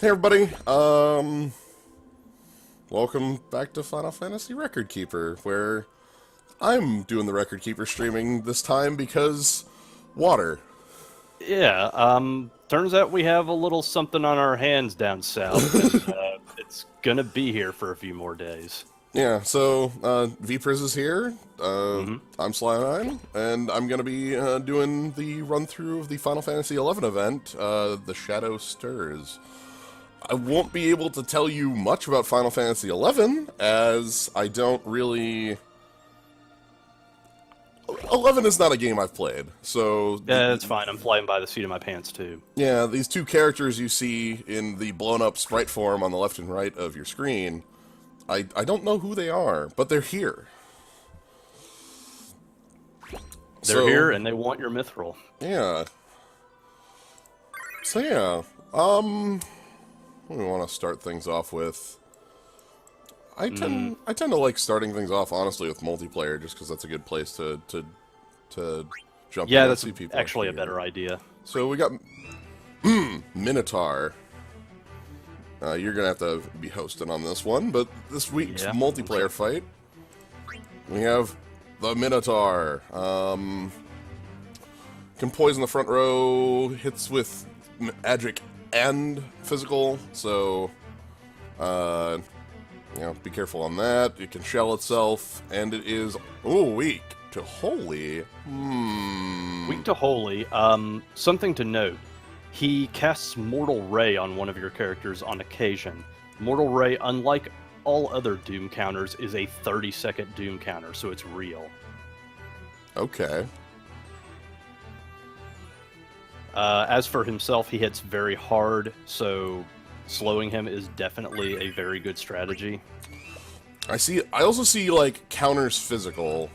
Hey everybody, welcome back to Final Fantasy Record Keeper, where I'm doing the Record Keeper streaming this time because water. Yeah, turns out we have a little something on our hands down south, and it's gonna be here for a few more days. Yeah, so, Vpriz is here, hmm I'm Sly9, and I'm gonna be, doing the run-through of the Final Fantasy 11 event, The Shadow Stirs. I won't be able to tell you much about Final Fantasy 11, as I don't really... 11 is not a game I've played, so... Yeah, that's fine. I'm flying by the seat of my pants, too. Yeah, these two characters you see in the blown-up sprite form on the left and right of your screen, I don't know who they are, but they're here. They're here, and they want your mithril. Yeah. So yeah, what do we want to start things off with? I tend to like starting things off honestly with multiplayer, just because that's a good place to jump in Yeah, and that's see people. actually a here. better idea. So we got Minotaur. You're gonna have to be hosting on this one, but this week's Yeah. multiplayer fight, we have the Minotaur. Can poison the front row, hits with magic and physical, so you know, be careful on that. It can shell itself, and it is weak to holy. Weak to holy. Something to note. He casts Mortal Ray on one of your characters on occasion. Mortal Ray, unlike all other Doom counters, is a 30-second Doom counter, so it's real. Okay. As for himself, he hits very hard, so slowing him is definitely a very good strategy. I also see like counters physical.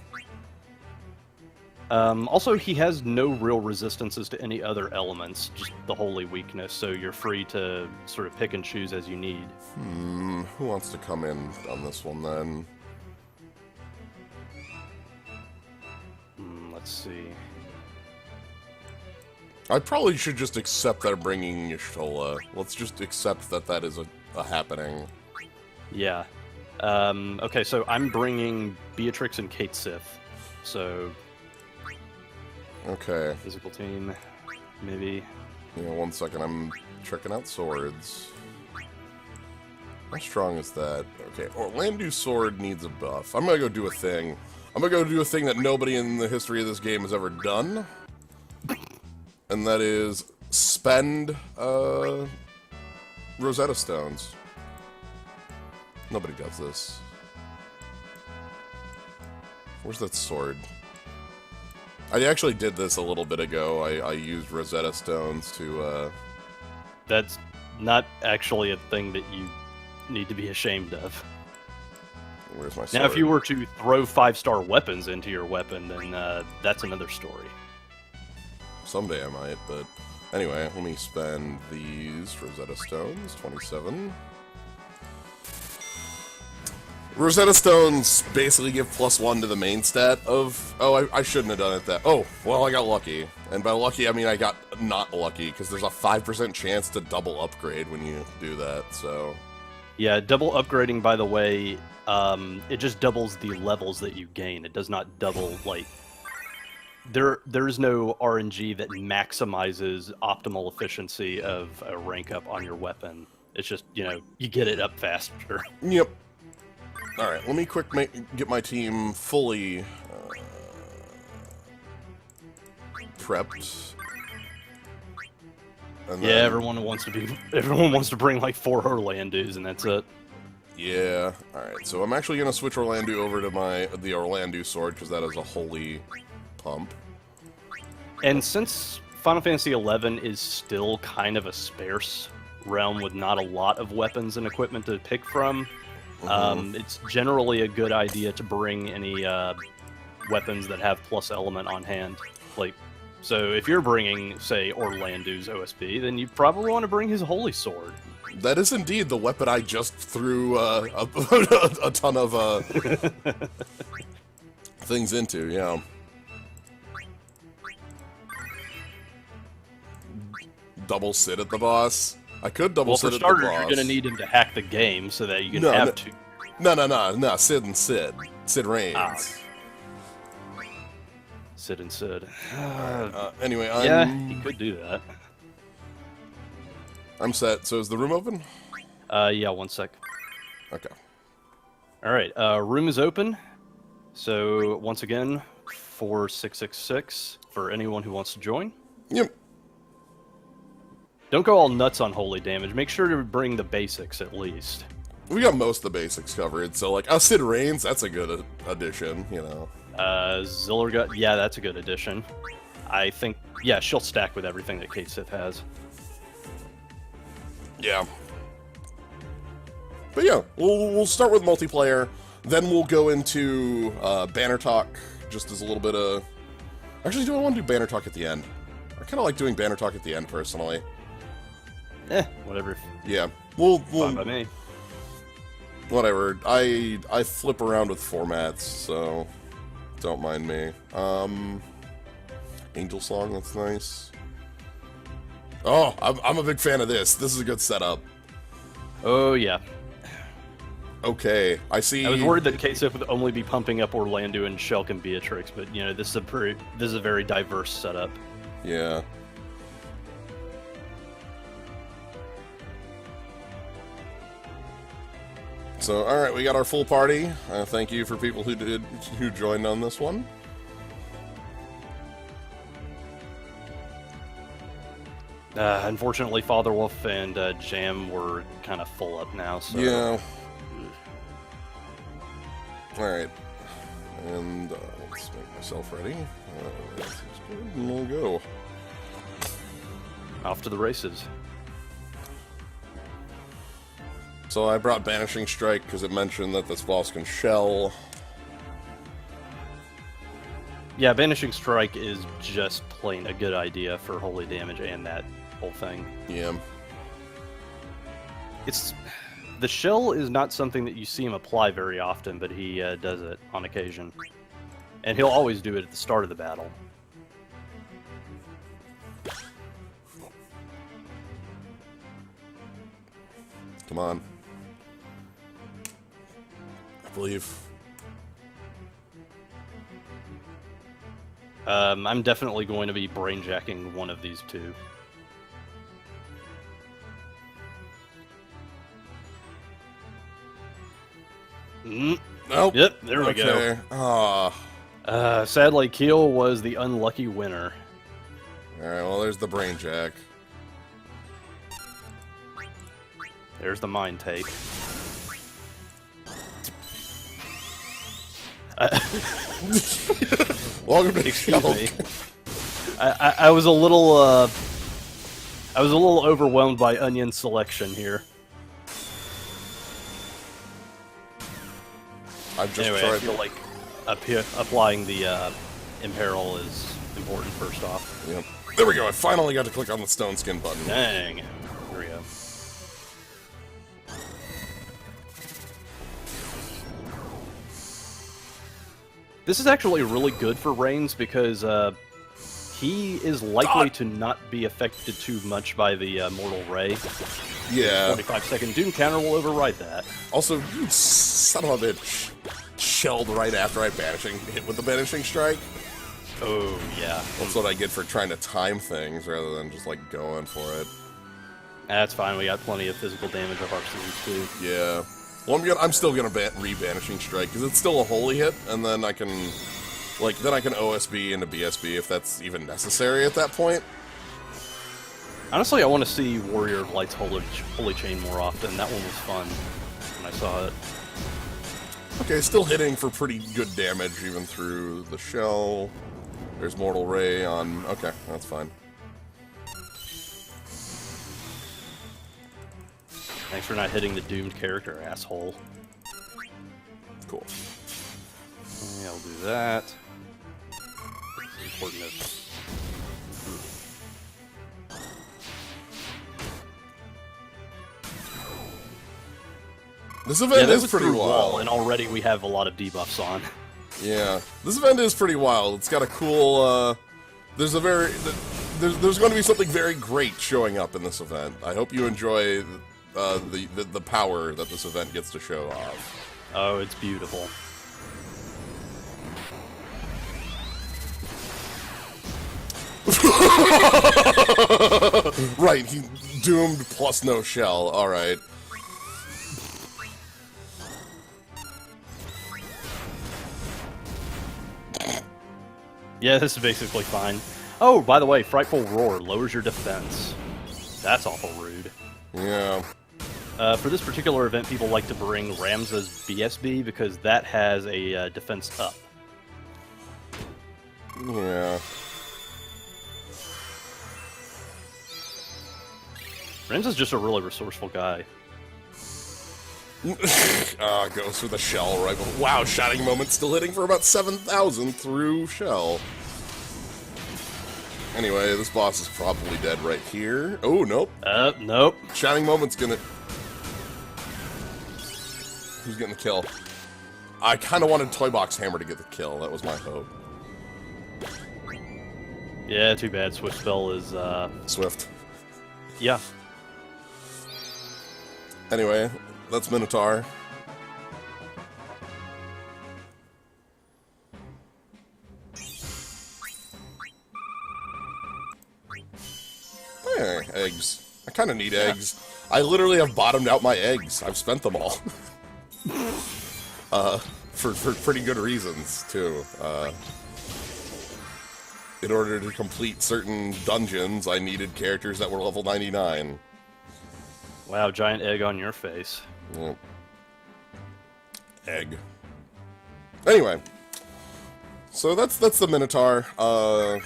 Also, he has no real resistances to any other elements, just the holy weakness, so you're free to sort of pick and choose as you need. Who wants to come in on this one then? Let's see. I probably should just accept that I'm bringing Y'shtola. Let's just accept that that is a happening. Yeah. Okay, so I'm bringing Beatrix and Kate Sith. So, Okay. physical team, maybe. Yeah, 1 second. I'm checking out swords. How strong is that? Okay, Orlando's sword needs a buff. I'm gonna go do a thing. I'm gonna go do a thing that nobody in the history of this game has ever done. And that is spend, Rosetta Stones. Nobody does this. Where's that sword? I actually did this a little bit ago. I used Rosetta Stones to, That's not actually a thing that you need to be ashamed of. Where's my sword? Now, if you were to throw 5-star weapons into your weapon, then that's another story. Someday I might, but... Anyway, let me spend these Rosetta Stones. 27. Rosetta Stones basically give +1 to the main stat of... Oh, I shouldn't have done it that... Oh, well, I got lucky. And by lucky, I mean I got not lucky, because there's a 5% chance to double upgrade when you do that, so... Yeah, double upgrading, by the way, it just doubles the levels that you gain. It does not double, like... There's no RNG that maximizes optimal efficiency of a rank up on your weapon. It's just, you know, you get it up faster. Yep. Alright, let me get my team fully prepped. And Yeah, everyone wants to bring like 4 Orlandos, and that's it. Yeah, alright, so I'm actually going to switch Orlando over to the Orlando sword, because that is a holy pump. And since Final Fantasy XI is still kind of a sparse realm with not a lot of weapons and equipment to pick from, it's generally a good idea to bring any weapons that have plus element on hand. Like, so if you're bringing, say, Orlando's OSP, then you probably want to bring his holy sword. That is indeed the weapon I just threw a ton of things into, yeah. Double sit at the boss. I could double Sid for at the starters, boss. you're going to need him to hack the game so that you can have two. No. Sid and Sid. Sid reigns. Ah. Sid and Sid. Anyway, yeah, he could do that. I'm set. So is the room open? Yeah, 1 sec. Okay. All right, room is open. So once again, 4666 for anyone who wants to join. Yep. Don't go all nuts on holy damage. Make sure to bring the basics at least. We got most of the basics covered. So like, Sid reigns. That's a good addition. You know. Zillergut, yeah, that's a good addition. I think, yeah, she'll stack with everything that Kate Sith has. Yeah. But yeah, we'll start with multiplayer, then we'll go into banner talk, just as a little bit of... Actually, do I want to do banner talk at the end? I kind of like doing banner talk at the end, personally. Whatever. Yeah. Fine by me. Whatever. I flip around with formats, so don't mind me. Angel Song, that's nice. Oh, I'm a big fan of this. This is a good setup. Oh, yeah. Okay, I see. I was worried that Kate Sith would only be pumping up Orlando and Shulk and Beatrix, but you know this is a very diverse setup. Yeah. So, all right, we got our full party. Thank you for people who joined on this one. Unfortunately, Father Wolf and Jam were kind of full up now. So. Yeah. Alright. And let's make myself ready. And we'll go. Off to the races. So I brought Banishing Strike because it mentioned that this boss can shell. Yeah, Banishing Strike is just plain a good idea for holy damage and that whole thing. Yeah. The shell is not something that you see him apply very often, but he does it on occasion. And he'll always do it at the start of the battle. Come on. I believe. I'm definitely going to be brainjacking one of these two. Nope. Yep, there we go. Sadly, Keel was the unlucky winner. Alright, well, there's the brain jack. There's the mind take. Welcome to Excuse me. I was a little overwhelmed by Onion selection here. I've just Anyway, tried. I feel like applying the Imperil is important first off. Yep. There we go. I finally got to click on the stone skin button. Dang. Here we go. This is actually really good for Reigns because he is likely to not be affected too much by the Mortal Ray. Yeah. 45-second Doom counter will override that. Also, you son of a bitch. Shelled right after I hit with the Banishing Strike. Oh, yeah. That's what I get for trying to time things rather than just, like, going for it. That's fine. We got plenty of physical damage up our sleeves, too. Yeah. Well, I'm still gonna re-Banishing Strike, because it's still a holy hit, and then I can... Like, then I can OSB into BSB if that's even necessary at that point. Honestly, I want to see Warrior of Light's Holy Chain more often. That one was fun when I saw it. Okay, still hitting for pretty good damage even through the shell. There's Mortal Ray on... Okay, that's fine. Thanks for not hitting the doomed character, asshole. Cool. Yeah, I'll do that. It's important to... This event is pretty wild, wild. and already we have a lot of debuffs on. Yeah, this event is pretty wild. It's got a cool, there's a very... there's going to be something very great showing up in this event. I hope you enjoy the power that this event gets to show off. Oh, it's beautiful. Right, he doomed plus no shell. All right. Yeah, this is basically fine. Oh, by the way, Frightful Roar lowers your defense. That's awful rude. Yeah. For this particular event, people like to bring Ramza's BSB because that has a defense up. Yeah. Ramza's just a really resourceful guy. Goes for the shell rifle. Wow, Shining Moment still hitting for about 7,000 through shell. Anyway, this boss is probably dead right here. Oh, nope. Nope. Shining Moment's gonna... Who's getting the kill? I kind of wanted Toy Box Hammer to get the kill. That was my hope. Yeah, too bad. Swift Spell is, Swift. Yeah. Anyway, that's Minotaur. Hey, eggs. I kind of need eggs. I literally have bottomed out my eggs. I've spent them all. For pretty good reasons, too. In order to complete certain dungeons, I needed characters that were level 99. Wow, giant egg on your face. Yep. Egg. Anyway, so that's the Minotaur. I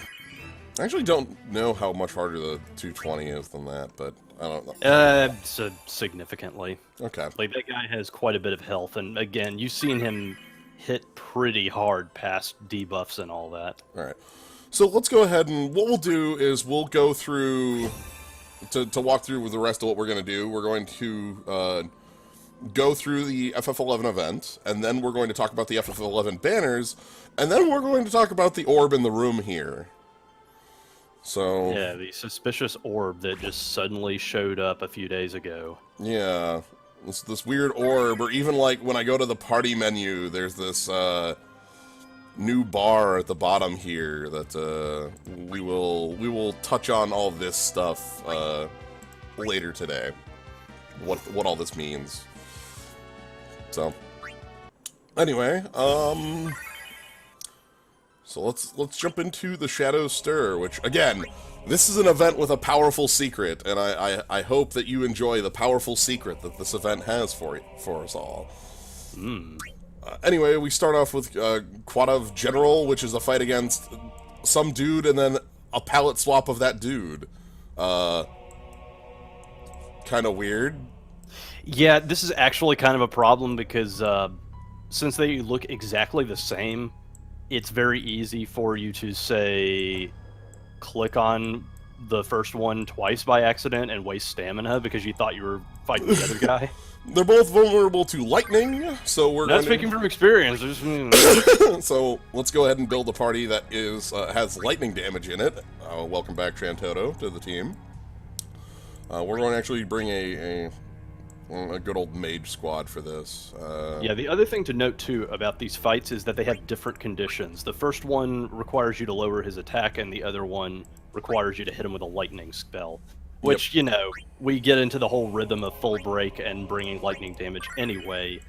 actually don't know how much harder the 220 is than that, but I don't know. Significantly. Okay. Like, that guy has quite a bit of health, and again, you've seen him hit pretty hard past debuffs and all that. Alright. So let's go ahead and what we'll do is we'll go through, to walk through with the rest of what we're going to do, we're going to go through the FF11 event, and then we're going to talk about the FF11 banners, and then we're going to talk about the orb in the room here. So... Yeah, the suspicious orb that just suddenly showed up a few days ago. Yeah, this weird orb, or even like when I go to the party menu, there's this new bar at the bottom here that we will touch on all this stuff later today. What all this means. So anyway, so let's jump into the Shadow Stir, which again, this is an event with a powerful secret, and I hope that you enjoy the powerful secret that this event has for us all. Anyway, we start off with Quadav General, which is a fight against some dude, and then a palette swap of that dude. Kind of weird. Yeah, this is actually kind of a problem because since they look exactly the same, it's very easy for you to, say, click on the first one twice by accident and waste stamina because you thought you were fighting the other guy. They're both vulnerable to lightning, so we're Not speaking from experience. So let's go ahead and build a party that is has lightning damage in it. Welcome back, Shantoto, to the team. We're going to actually bring a good old mage squad for this. Yeah, the other thing to note, too, about these fights is that they have different conditions. The first one requires you to lower his attack, and the other one requires you to hit him with a lightning spell. Which, you know, we get into the whole rhythm of full break and bringing lightning damage anyway,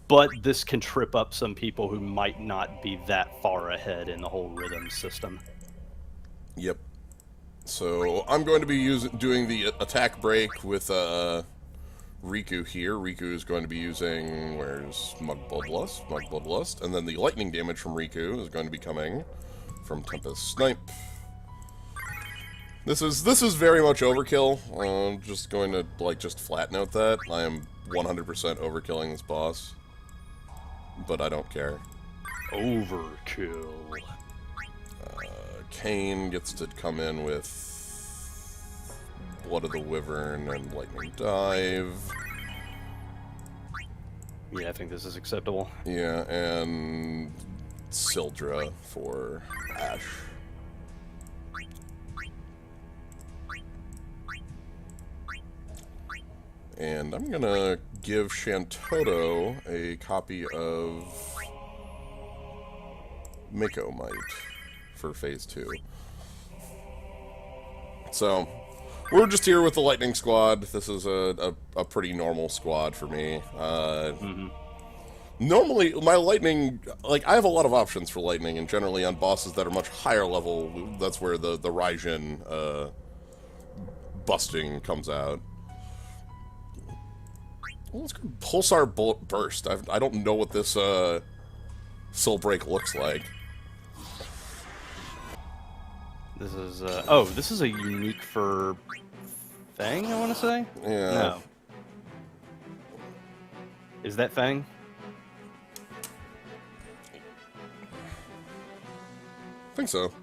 but this can trip up some people who might not be that far ahead in the whole rhythm system. Yep. So I'm going to be doing the attack break with Riku here. Riku is going to be using, where's Mug Bloodlust, and then the lightning damage from Riku is going to be coming from Tempest Snipe. This is very much overkill. I'm just going to just flat note that I am 100% overkilling this boss, but I don't care. Overkill. Kane gets to come in with Blood of the Wyvern and Lightning Dive. Yeah, I think this is acceptable. Yeah, and Sildra for Ash. And I'm gonna give Shantoto a copy of Mako Might for Phase 2. So, we're just here with the Lightning Squad. This is a pretty normal squad for me. Normally, my Lightning, like, I have a lot of options for Lightning, and generally on bosses that are much higher level, that's where the Raijin busting comes out. Well, let's go Pulsar Burst. I don't know what this Soul Break looks like. This is oh, this is a unique for Fang, I want to say. Yeah. No. Is that Fang? I think so.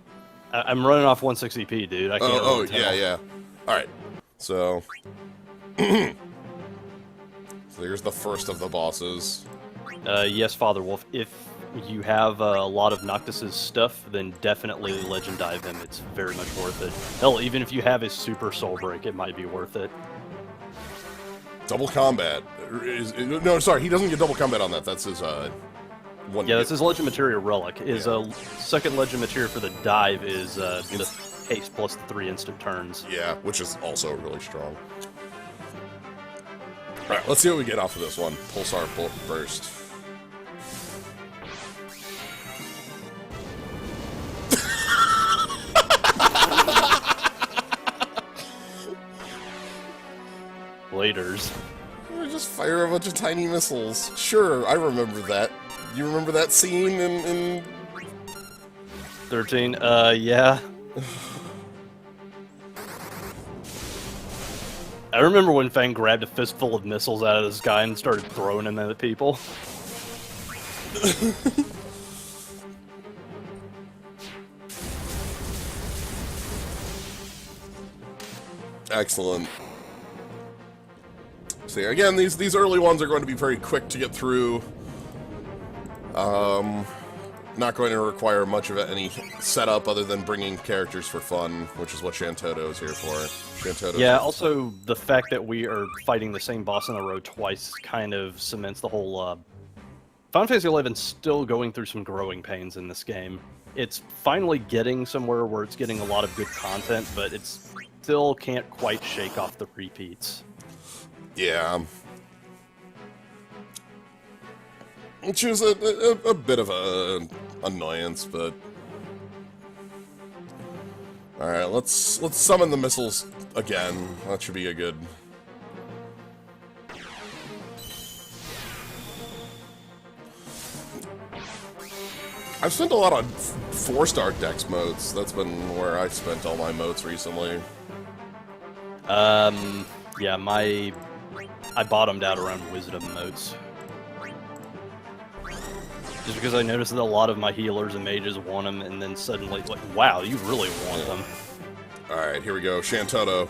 I'm running off 160p, dude. I can't. Really tell. Yeah. All right. So, so here's the first of the bosses. Yes, Father Wolf. If you have a lot of Noctis's stuff, then definitely Legend Dive him. It's very much worth it. Hell, even if you have his Super Soul Break, it might be worth it. Double combat. No, sorry, he doesn't get double combat on that. That's his one. Yeah, that's his Legend Materia Relic. His second Legend Materia for the dive is the haste plus the 3 instant turns. Yeah, which is also really strong. Alright, let's see what we get off of this one. Pulsar Burst. Laters. We just fire a bunch of tiny missiles. Sure, I remember that. You remember that scene in 13? Yeah. I remember when Fang grabbed a fistful of missiles out of the sky and started throwing them at people. Excellent. See, again, these early ones are going to be very quick to get through. Not going to require much of any setup other than bringing characters for fun, which is what Shantoto is here for. Yeah, also the fact that we are fighting the same boss in a row twice kind of cements the whole... Final Fantasy XI still going through some growing pains in this game. It's finally getting somewhere where it's getting a lot of good content, but it still can't quite shake off the repeats. Yeah. Which is a bit of a annoyance, but... Alright, let's summon the missiles again. That should be a good... I've spent a lot on 4-star dex modes. That's been where I've spent all my modes recently. Yeah, I bottomed out around Wisdom modes. Just because I noticed that a lot of my healers and mages want them, and then suddenly, like, wow, you really want them. Alright, here we go. Shantoto.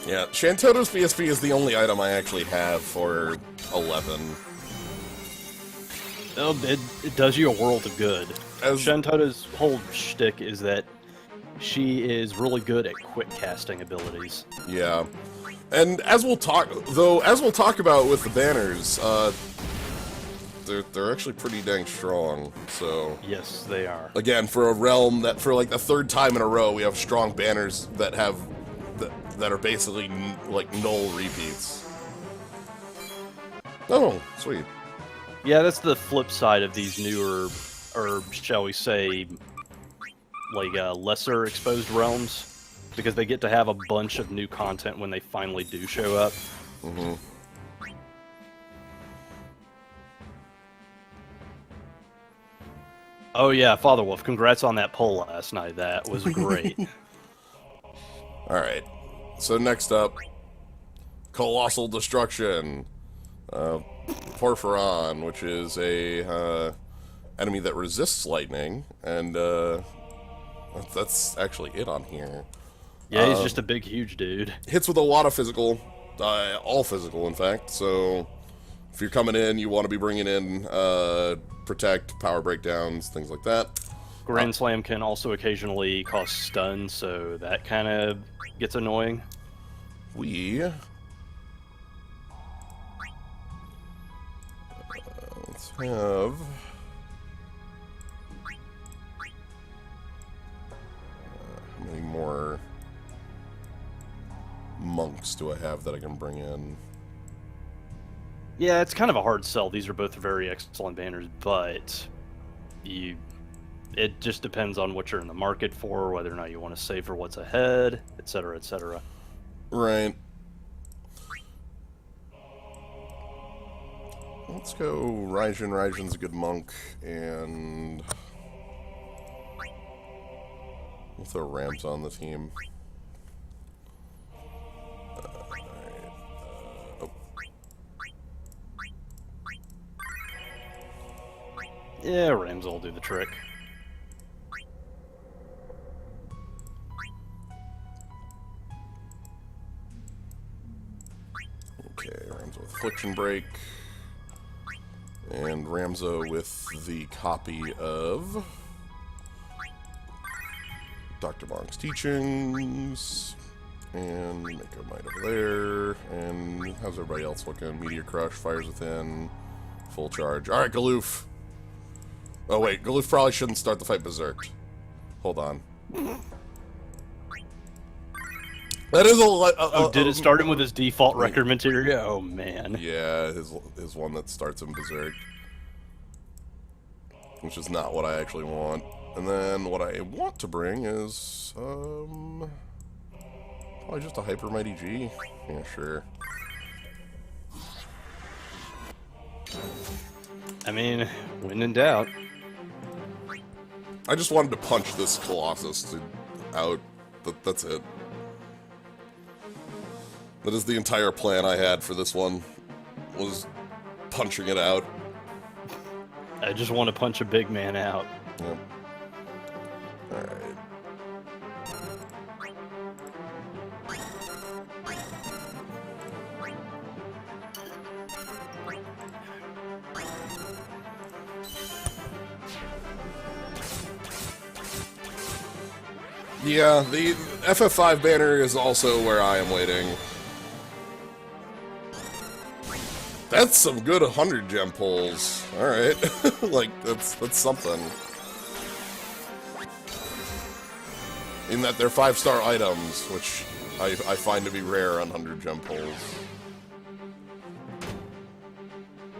Yeah, Shantoto's PSP is the only item I actually have for 11. Oh, it does you a world of good. Shantoto's whole shtick is that she is really good at quick casting abilities. Yeah. And as we'll talk about with the banners, they're actually pretty dang strong, so... Yes, they are. Again, for a realm that, for like the 3rd time in a row, we have strong banners that have... that are basically, like, null repeats. Oh, sweet. Yeah, that's the flip side of these newer, or shall we say, like, lesser exposed realms, because they get to have a bunch of new content when they finally do show up. Mm-hmm. Oh yeah, Father Wolf, congrats on that poll last night. That was great. Alright. So next up, Colossal Destruction. Porphyron, which is a enemy that resists lightning, and that's actually it on here. Yeah, he's just a big, huge dude. Hits with a lot of physical, all physical, in fact. So if you're coming in, you want to be bringing in protect, power breakdowns, things like that. Grand Slam can also occasionally cause stun, so that kind of gets annoying. Let's have... how many more monks do I have that I can bring in? Yeah, it's kind of a hard sell. These are both very excellent banners, but it just depends on what you're in the market for, whether or not you want to save for what's ahead, etc., etc. Right. Let's go Raijin. Raijin's a good monk, and we'll throw Rams on the team. Yeah, Rams will do the trick. Okay, Ramzo with Affliction Break. And Ramzo with the copy of Dr. Bong's Teachings. And Mako Might over there. And how's everybody else looking? Meteor Crush, Fires Within, full charge. Alright, Galoof. Oh wait, Galoof probably shouldn't start the fight Berserk. Hold on. That is did it start him with his default record material? Oh man. Yeah, his one that starts him Berserk. Which is not what I actually want. And then what I want to bring is probably just a Hyper Mighty G. Yeah, sure. I mean, when in doubt. I just wanted to punch this Colossus out. That's it. That is the entire plan I had for this one, was punching it out. I just want to punch a big man out. Yep. Alright. Yeah, the FF5 banner is also where I am waiting. That's some good 100 gem pulls. Alright. Like, that's something. In that they're 5-star items, which I find to be rare on 100 gem pulls.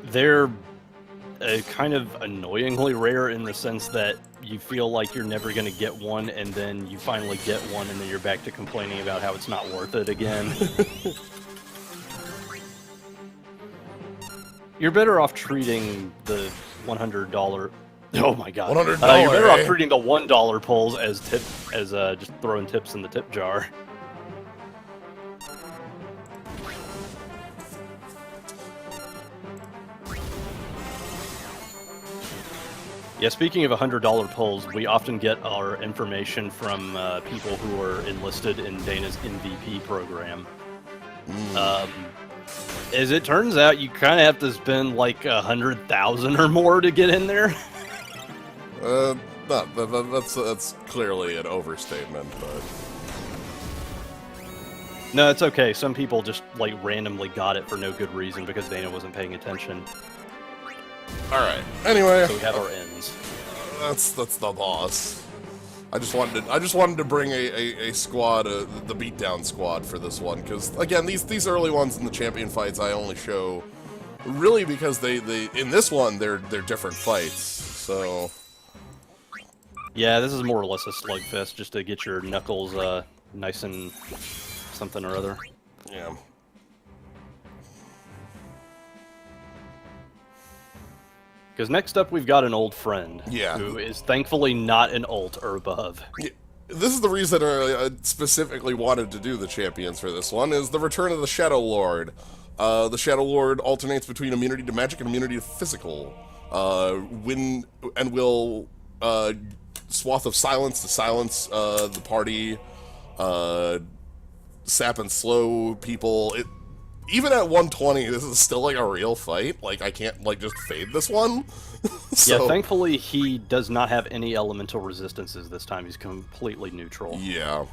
They're kind of annoyingly rare in the sense that you feel like you're never going to get one, and then you finally get one, and then you're back to complaining about how it's not worth it again. You're better off treating the $100... Oh my god. $100, you're better off treating the $1 pulls as just throwing tips in the tip jar. Yeah, speaking of $100 pulls, we often get our information from people who are enlisted in Dana's MVP program. As it turns out, you kind of have to spend like 100,000 or more to get in there. That's clearly an overstatement, but... No, it's okay. Some people just like randomly got it for no good reason because Dana wasn't paying attention. Alright, anyway... So we have our ends. That's the boss. I just wanted to bring a squad, the beatdown squad for this one, because again, these early ones in the champion fights I only show really because they in this one they're different fights. So yeah, this is more or less a slugfest just to get your knuckles nice and something or other. Yeah. Because next up we've got an old friend. Yeah. Who is thankfully not an ult or above. Yeah. This is the reason I specifically wanted to do the champions for this one, is the return of the Shadow Lord. The Shadow Lord alternates between immunity to magic and immunity to physical. Will Swath of Silence to silence the party sap and slow people. Even at 120, this is still like a real fight. Like, I can't like just fade this one. Yeah, thankfully he does not have any elemental resistances this time. He's completely neutral. Yeah.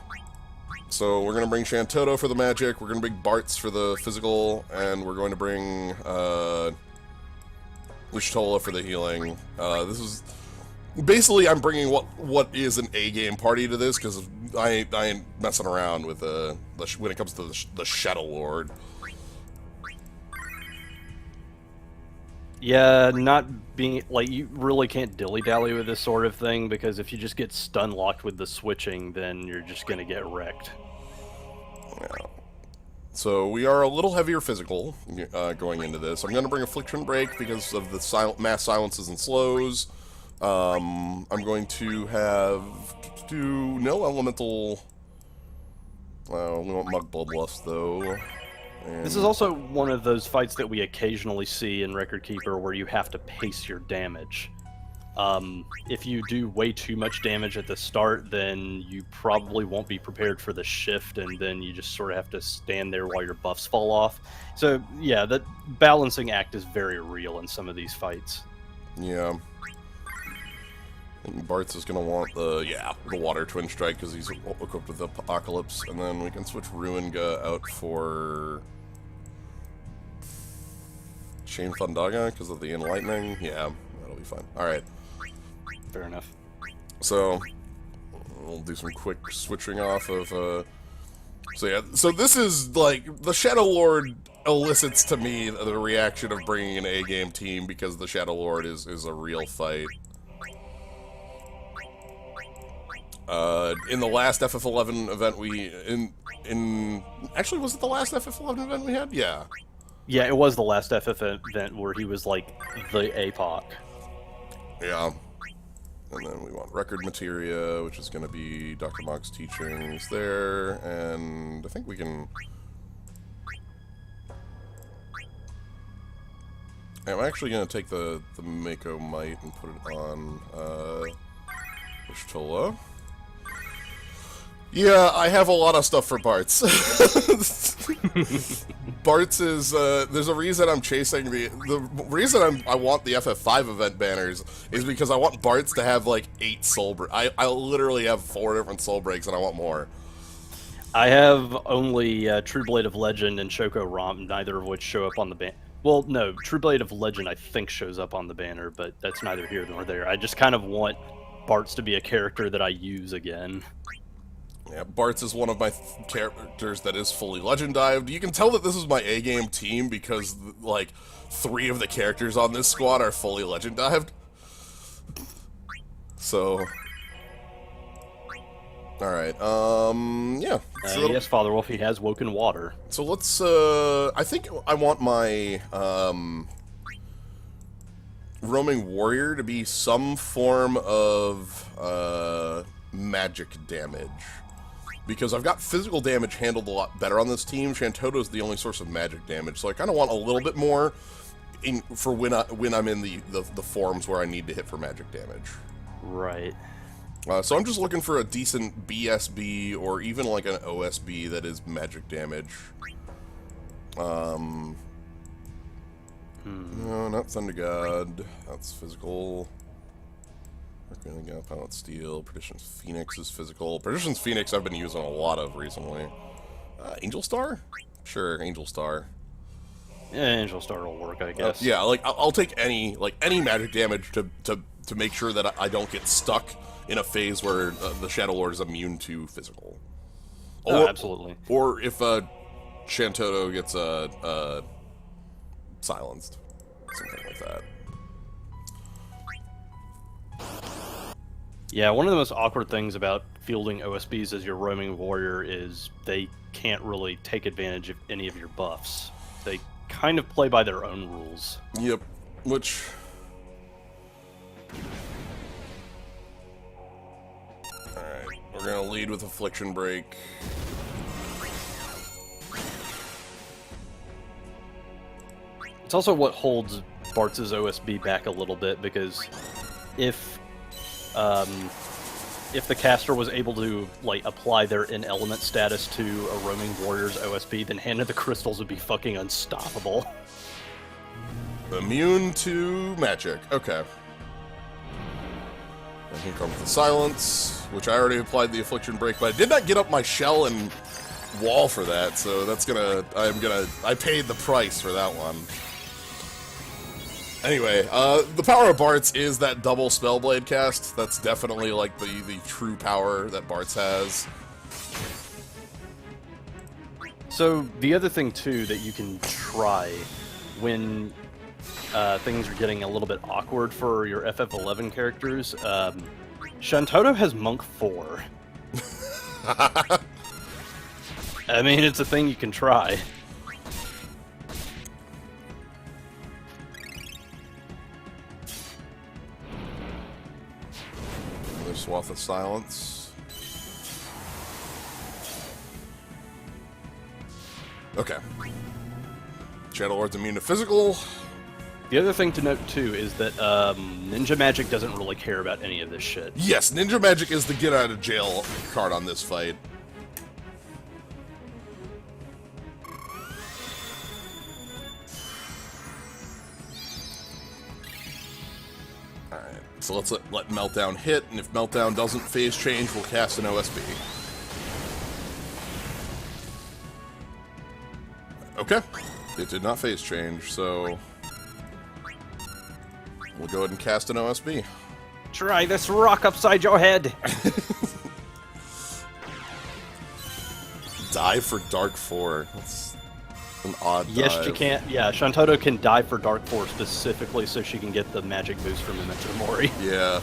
So we're going to bring Shantoto for the magic, we're going to bring Bartz for the physical, and we're going to bring Lishtola for the healing. This is... Basically, I'm bringing what is an A-game party to this, because I ain't messing around with when it comes to the Shadow Lord. Yeah, not being... Like, you really can't dilly-dally with this sort of thing, because if you just get stun-locked with the switching, then you're just gonna get wrecked. Yeah. So we are a little heavier physical going into this. I'm going to bring Affliction Break because of the mass silences and slows. I'm going to have no elemental... we want Mug Bloodlust, though. And this is also one of those fights that we occasionally see in Record Keeper where you have to pace your damage. If you do way too much damage at the start, then you probably won't be prepared for the shift, and then you just sort of have to stand there while your buffs fall off. So, yeah, that balancing act is very real in some of these fights. Yeah. And Bartz is going to want the Water Twin Strike because he's equipped with the Apocalypse, and then we can switch Ruinga out for Chain Thundaga because of the Enlightening. Yeah, that'll be fine. Alright. Fair enough. So, we'll do some quick switching off of, So yeah, so this is, like, the Shadow Lord elicits to me the reaction of bringing an A-game team because the Shadow Lord is a real fight. In the last FF11 event actually, was it the last FF11 event we had? Yeah. Yeah, it was the last FF event where he was, like, the APOC. Yeah. And then we want record materia, which is going to be Dr. Mog's teachings there, and I think we can... I'm actually going to take the Mako Might and put it on Ishtola. Yeah, I have a lot of stuff for Bartz. Bartz is, there's a reason I'm chasing the reason I want the FF5 event banners is because I want Bartz to have, like, 8 soul breaks. I literally have 4 different soul breaks and I want more. I have only True Blade of Legend and Shoko Romp, neither of which show up on the banner. Well, no, True Blade of Legend I think shows up on the banner, but that's neither here nor there. I just kind of want Bartz to be a character that I use again. Yeah, Bartz is one of my characters that is fully legend dived. You can tell that this is my A-game team because, like, 3 of the characters on this squad are fully legend dived. So... Alright, yeah. Yes, Father Wolf, he has Woken Water. So let's, I think I want my, Roaming Warrior to be some form of, magic damage. Because I've got physical damage handled a lot better on this team. Shantoto's the only source of magic damage, so I kind of want a little bit more for when I'm in the forms where I need to hit for magic damage. Right. So I'm just looking for a decent BSB or even like an OSB that is magic damage. No, not Thunder God. That's physical. Pilot Steel. Perdition's Phoenix is physical. Perdition's Phoenix I've been using a lot of recently. Angel Star? Sure, Angel Star. Yeah, Angel Star will work, I guess. Yeah, like I'll take any magic damage to make sure that I don't get stuck in a phase where the Shadow Lord is immune to physical. Oh, absolutely. Or if Shantoto gets silenced. Something like that. Yeah, one of the most awkward things about fielding OSBs as your roaming warrior is they can't really take advantage of any of your buffs. They kind of play by their own rules. Yep, which... Alright, we're gonna lead with Affliction Break. It's also what holds Bartz's OSB back a little bit, because if if the caster was able to like apply their in-element status to a roaming warrior's OSB, then Hand of the Crystals would be fucking unstoppable. Immune to magic. Okay. And here comes the silence, which I already applied the affliction break, but I did not get up my shell and wall for that, so that's gonna. I paid the price for that one. Anyway, the power of Bart's is that double Spellblade cast. That's definitely like the true power that Bart's has. So the other thing too that you can try when things are getting a little bit awkward for your FF11 characters, Shantoto has Monk 4. I mean, it's a thing you can try. Another swath of silence. Okay. Shadow Lord's immune to physical. The other thing to note too is that Ninja Magic doesn't really care about any of this shit. Yes, Ninja Magic is the get out of jail card on this fight. Alright, so let's let Meltdown hit, and if Meltdown doesn't phase change, we'll cast an OSB. Okay, it did not phase change, so we'll go ahead and cast an OSB. Try this rock upside your head! Dive for Dark 4. That's an odd Yes, dive. she can. Yeah, Shantoto can dive for Dark 4 specifically so she can get the magic boost from Memento Mori. Yeah.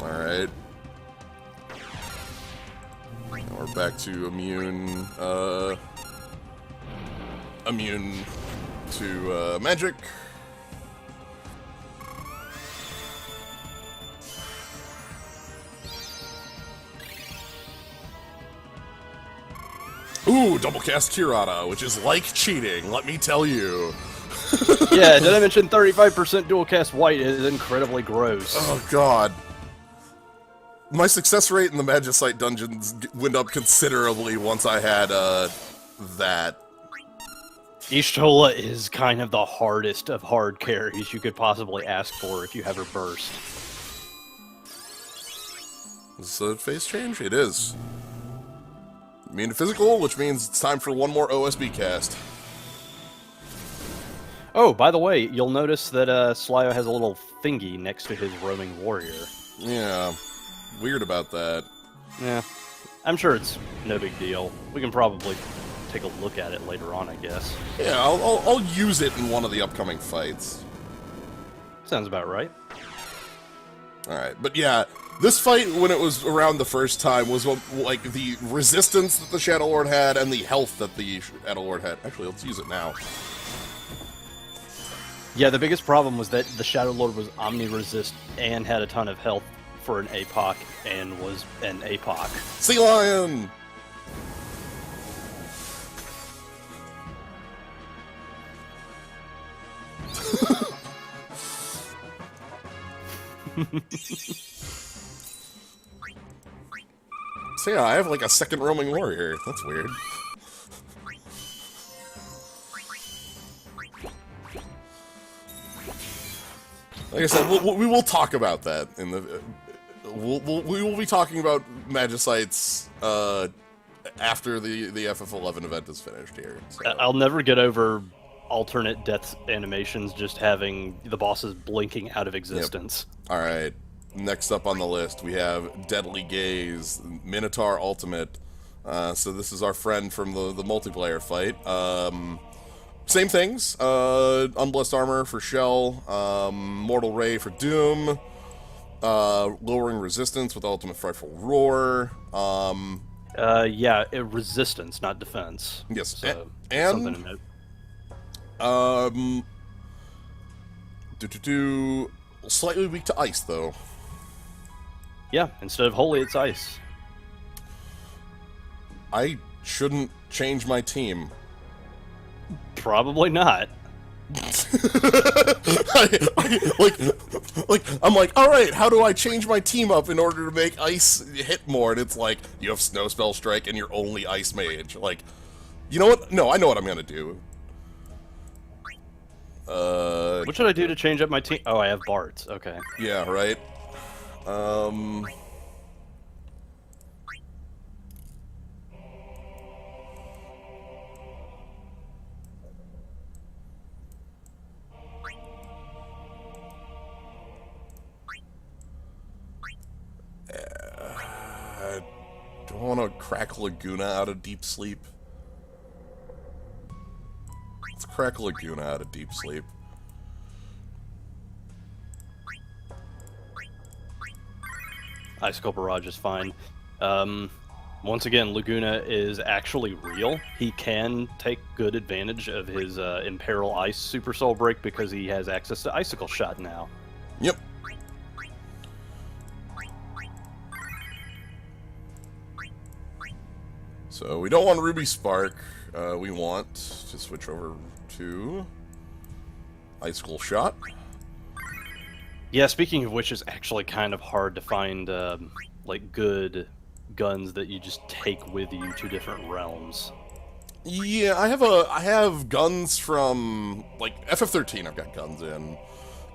Alright. Now we're back to immune, immune to, magic. Ooh, double cast Kirata, which is like cheating, let me tell you. Yeah, did I mention 35% dual cast white is incredibly gross. Oh god. My success rate in the Magicite dungeons went up considerably once I had, that. Ishtola is kind of the hardest of hard carries you could possibly ask for if you have her burst. Is this a phase change? It is. Immune to physical, which means it's time for one more OSB cast. Oh, by the way, you'll notice that Slyo has a little thingy next to his roaming warrior. Yeah, weird about that. Yeah, I'm sure it's no big deal. We can probably take a look at it later on, I guess. Yeah, I'll use it in one of the upcoming fights. Sounds about right. Alright, but yeah, this fight, when it was around the first time, was like the resistance that the Shadow Lord had and the health that the Shadow Lord had. Actually, let's use it now. Yeah, the biggest problem was that the Shadow Lord was omni-resist and had a ton of health for an APOC and was an APOC. Sea Lion! So yeah, I have like a second roaming warrior. That's weird. Like I said, we will talk about that in the. We will be talking about Magicites after the FF11 event is finished here. So. I'll never get over alternate death animations just having the bosses blinking out of existence. Yep. All right. Next up on the list, we have Deadly Gaze, Minotaur Ultimate. So this is our friend from the multiplayer fight. Same things. Unblessed Armor for Shell, Mortal Ray for Doom, lowering resistance with Ultimate Frightful Roar. Yeah, resistance, not defense. Yes, So, and something to note. Slightly weak to ice though. Yeah, instead of holy, it's ice. I shouldn't change my team. Probably not. I'm like, all right, how do I change my team up in order to make ice hit more? And it's like, you have snow spell strike and you're only ice mage. Like, you know what? No, I know what I'm gonna do. What should I do to change up my team? Oh, I have bards. Okay. Yeah, right. Do I want to crack Laguna out of deep sleep? Let's crack Laguna out of deep sleep. Icicle Barrage is fine. Once again, Laguna is actually real. He can take good advantage of his Imperil Ice Super Soul Break because he has access to Icicle Shot now. Yep. So we don't want Ruby Spark. We want to switch over to Icicle Shot. Yeah, speaking of which, it's actually kind of hard to find like good guns that you just take with you to different realms. Yeah, I have guns from like FF13. I've got guns in,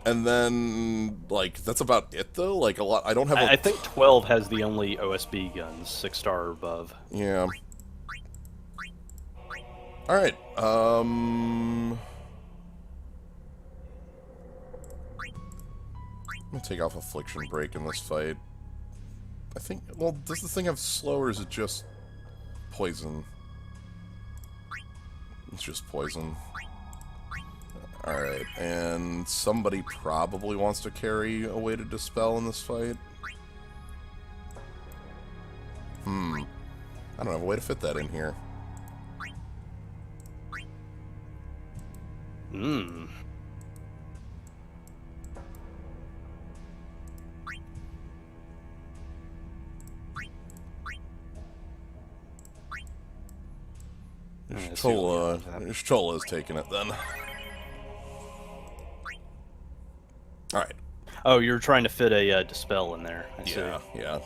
and then like that's about it though. Like a lot, I don't have. I think 12 has the only OSB guns, 6-star or above. Yeah. All right. I'm gonna take off Affliction Break in this fight. I think. Well, does the thing have slow, or is it just poison? It's just poison. Alright, and somebody probably wants to carry a weighted dispel in this fight. I don't have a way to fit that in here. Shola is taking it then. Alright. Oh, you're trying to fit a dispel in there. I see. Yeah.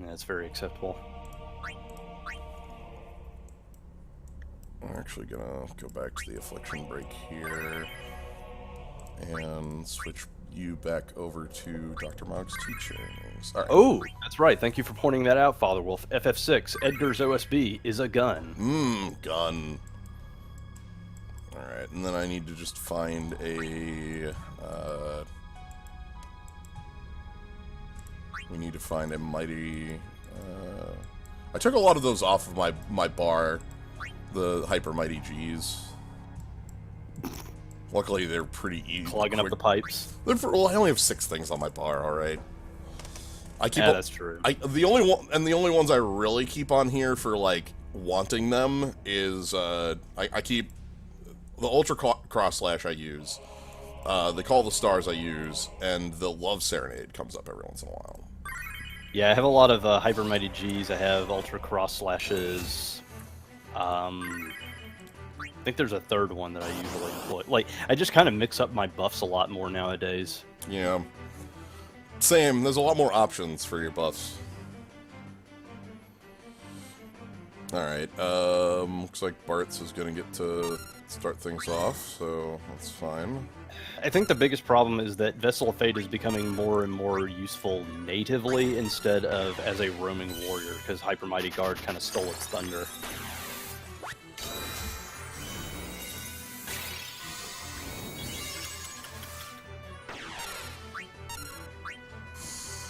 That's very acceptable. I'm actually gonna go back to the Affliction Break here and switch you back over to Dr. Mog's teachings. All right. Oh, that's right. Thank you for pointing that out, Father Wolf. FF6, Edgar's OSB is a gun. Gun. Alright, and then I need to just find a... we need to find a mighty... I took a lot of those off of my bar, the Hyper Mighty G's. Luckily, they're pretty easy. Clogging up the pipes. Well, I only have 6 things on my bar, alright. Yeah, that's true. The only ones I really keep on here for, like, wanting them is, I keep the Ultra Cross Slash I use, the Call the Stars I use, and the Love Serenade comes up every once in a while. Yeah, I have a lot of Hyper Mighty G's. I have Ultra Cross Slashes. I think there's a third one that I usually employ. Like, I just kind of mix up my buffs a lot more nowadays. Yeah. Same. There's a lot more options for your buffs. Alright, looks like Bartz is gonna get to start things off, so that's fine. I think the biggest problem is that Vessel of Fate is becoming more and more useful natively instead of as a roaming warrior, because Hyper Mighty Guard kind of stole its thunder.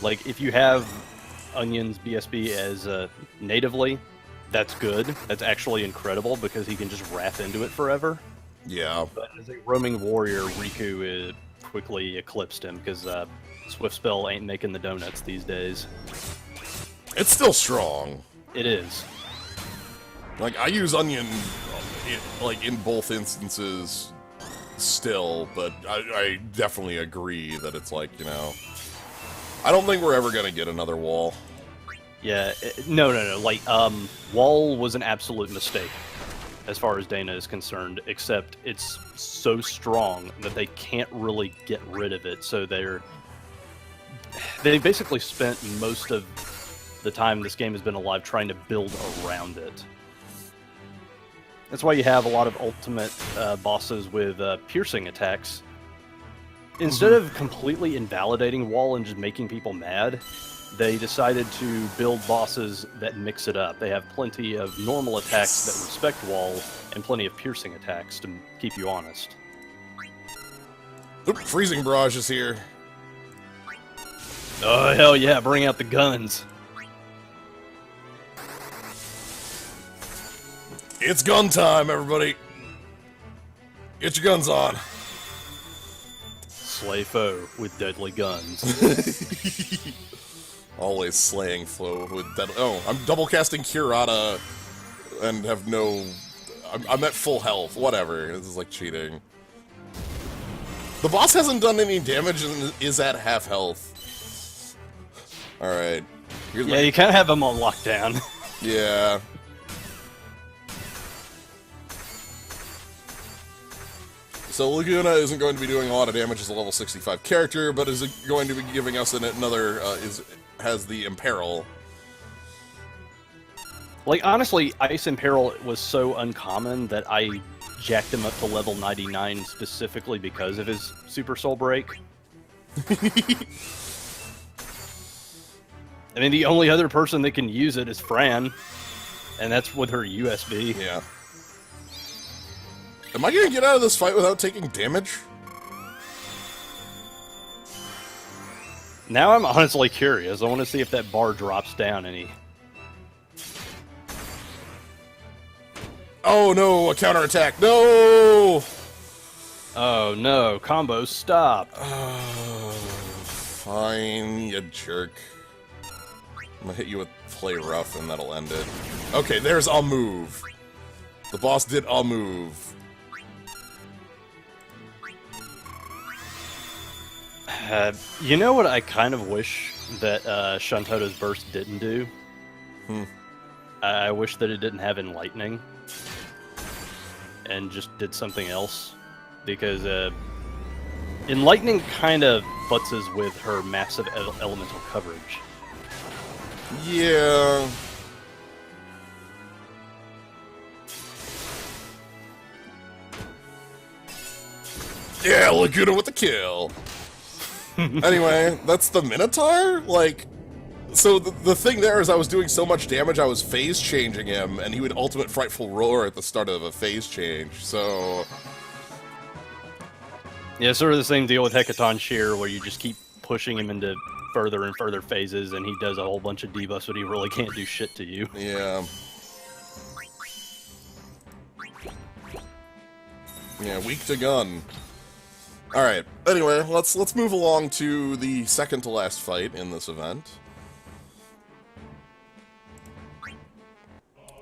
Like, if you have Onion's BSB as natively, that's good. That's actually incredible, because he can just wrath into it forever. Yeah. But as a roaming warrior, Riku quickly eclipsed him, because Swift Spell ain't making the donuts these days. It's still strong. It is. Like, I use Onion, like, in both instances still, but I definitely agree that it's like, you know... I don't think we're ever gonna get another wall. Yeah, no. Like, Wall was an absolute mistake. as far as Dana is concerned, except it's so strong that they can't really get rid of it, so they basically spent most of the time this game has been alive trying to build around it. That's why you have a lot of ultimate bosses with piercing attacks. Instead of completely invalidating Wall and just making people mad, they decided to build bosses that mix it up. They have plenty of normal attacks that respect Wall and plenty of piercing attacks to keep you honest. Oop, Freezing Barrage is here. Oh, hell yeah, bring out the guns. It's gun time, everybody. Get your guns on. Slay foe with deadly guns. Always slaying flow with deadly... Oh, I'm double casting Curata and have no... I'm at full health. Whatever. This is like cheating. The boss hasn't done any damage and is at half health. Alright. Yeah, you kind of have him on lockdown. Yeah. So Laguna isn't going to be doing a lot of damage as a level 65 character, but is going to be giving us another, has the Imperil. Like, honestly, Ice Imperil was so uncommon that I jacked him up to level 99 specifically because of his Super Soul Break. I mean, the only other person that can use it is Fran, and that's with her USB. Yeah. Am I gonna get out of this fight without taking damage? Now I'm honestly curious. I want to see if that bar drops down any. Oh no, a counterattack. No! Oh no, combo stop. Oh, fine, you jerk. I'm gonna hit you with Play Rough and that'll end it. Okay, there's a move. The boss did a move. You know what I kind of wish that Shantoto's Burst didn't do? I wish that it didn't have Enlightening and just did something else, because Enlightening kind of butzes with her massive elemental coverage. Yeah. Yeah, Laguna with the kill. Anyway, that's the Minotaur? Like, so the thing there is I was doing so much damage I was phase changing him, and he would ultimate Frightful Roar at the start of a phase change, so... Yeah, sort of the same deal with Hecaton Shear, where you just keep pushing him into further and further phases, and he does a whole bunch of debuffs, but he really can't do shit to you. Yeah. Yeah, weak to gun. Alright, anyway, let's move along to the second to last fight in this event.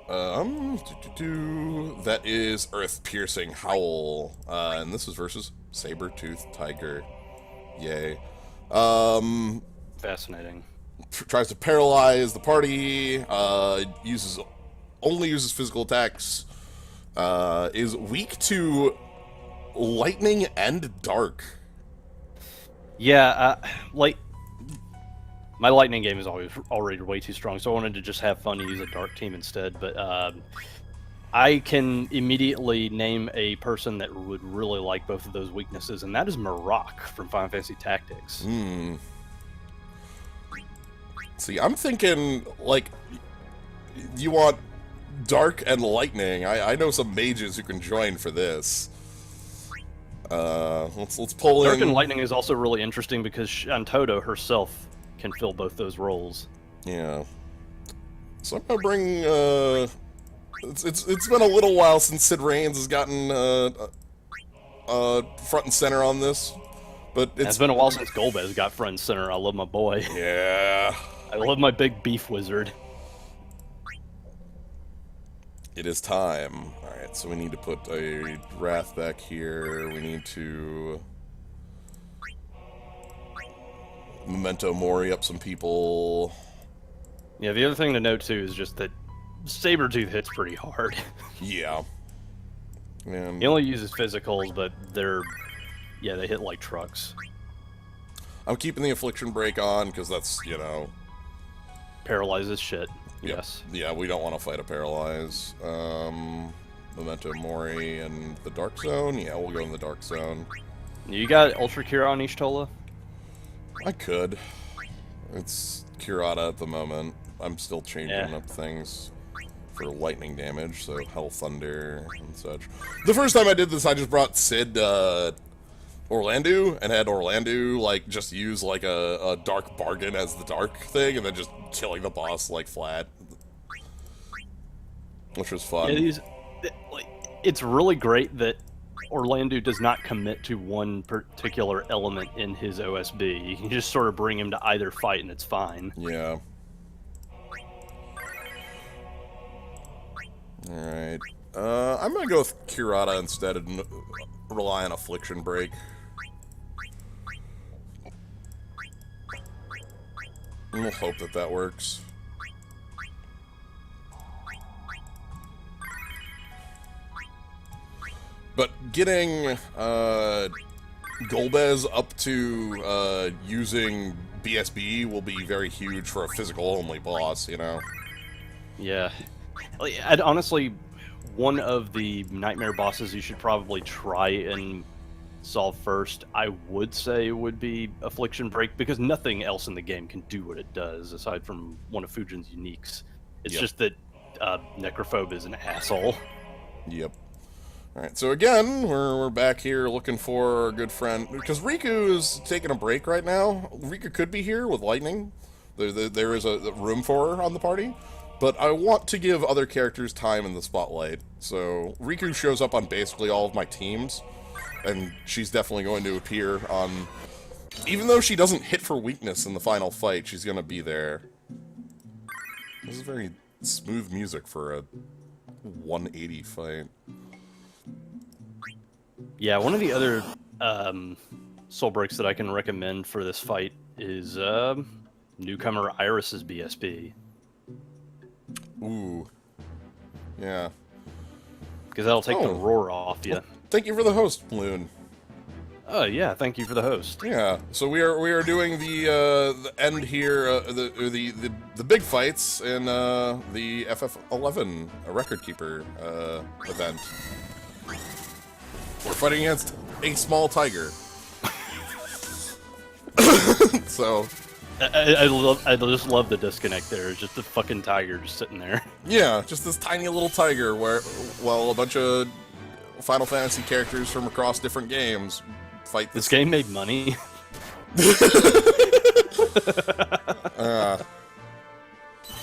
That is Earth-Piercing Howl, and this is versus Saber-Toothed Tiger. Yay. Fascinating. Tries to paralyze the party, only uses physical attacks, is weak to lightning and dark. Yeah, like, my lightning game is already way too strong, so I wanted to just have fun and use a dark team instead, but I can immediately name a person that would really like both of those weaknesses, and that is Marok from Final Fantasy Tactics. See, I'm thinking, like, you want dark and lightning. I know some mages who can join for this. Let's pull in... Dark and lightning is also really interesting because Shantoto herself can fill both those roles. Yeah. So I'm gonna bring, It's been a little while since Sid Raines has gotten, front and center on this, but it's been a while since Golbez got front and center. I love my boy. Yeah. I love my big beef wizard. It is time. Alright, so we need to put a Wrath back here. We need to... Memento Mori up some people. Yeah, the other thing to note, too, is just that Sabretooth hits pretty hard. Yeah. And He only uses physicals, but yeah, they hit like trucks. I'm keeping the Affliction Break on, because that's, you know... Paralyzes shit. Yep. Yes. Yeah, we don't want to fight a Paralyze. Memento Mori and the Dark Zone? Yeah, we'll go in the Dark Zone. You got Ultra Cure on Ishtola? I could. It's Kurata at the moment. I'm still changing up things for lightning damage, so Hell Thunder and such. The first time I did this, I just brought Sid Orlando and had Orlando like just use like a dark bargain as the dark thing, and then just killing the boss like flat, which was fun. It's really great that Orlando does not commit to one particular element in his OSB. You can just sort of bring him to either fight, and it's fine. Yeah. Alright. I'm gonna go with Kurata instead and rely on Affliction Break. And we'll hope that that works. But getting Golbez up to using BSB will be very huge for a physical-only boss, you know? Yeah. I'd honestly, one of the nightmare bosses you should probably try and solve first, I would say, would be Affliction Break, because nothing else in the game can do what it does, aside from one of Fujin's uniques. It's just that Necrophobe is an asshole. Yep. Alright, so again, we're back here looking for our good friend, because Riku is taking a break right now. Riku could be here with Lightning. There is a room for her on the party. But I want to give other characters time in the spotlight. So Riku shows up on basically all of my teams, and she's definitely going to appear on... Even though she doesn't hit for weakness in the final fight, she's going to be there. This is very smooth music for a 180 fight. Yeah, one of the other soul breaks that I can recommend for this fight is newcomer Iris's BSB. Ooh. Yeah. Because that'll take the roar off you. Well, thank you for the host, Bloon. Oh yeah, thank you for the host. Yeah. So we are doing the end here, the big fights in the FF11 Record Keeper event. We're fighting against a small tiger. So. I just love the disconnect there. It's just a fucking tiger just sitting there. Yeah, just this tiny little tiger while a bunch of Final Fantasy characters from across different games fight this game made money.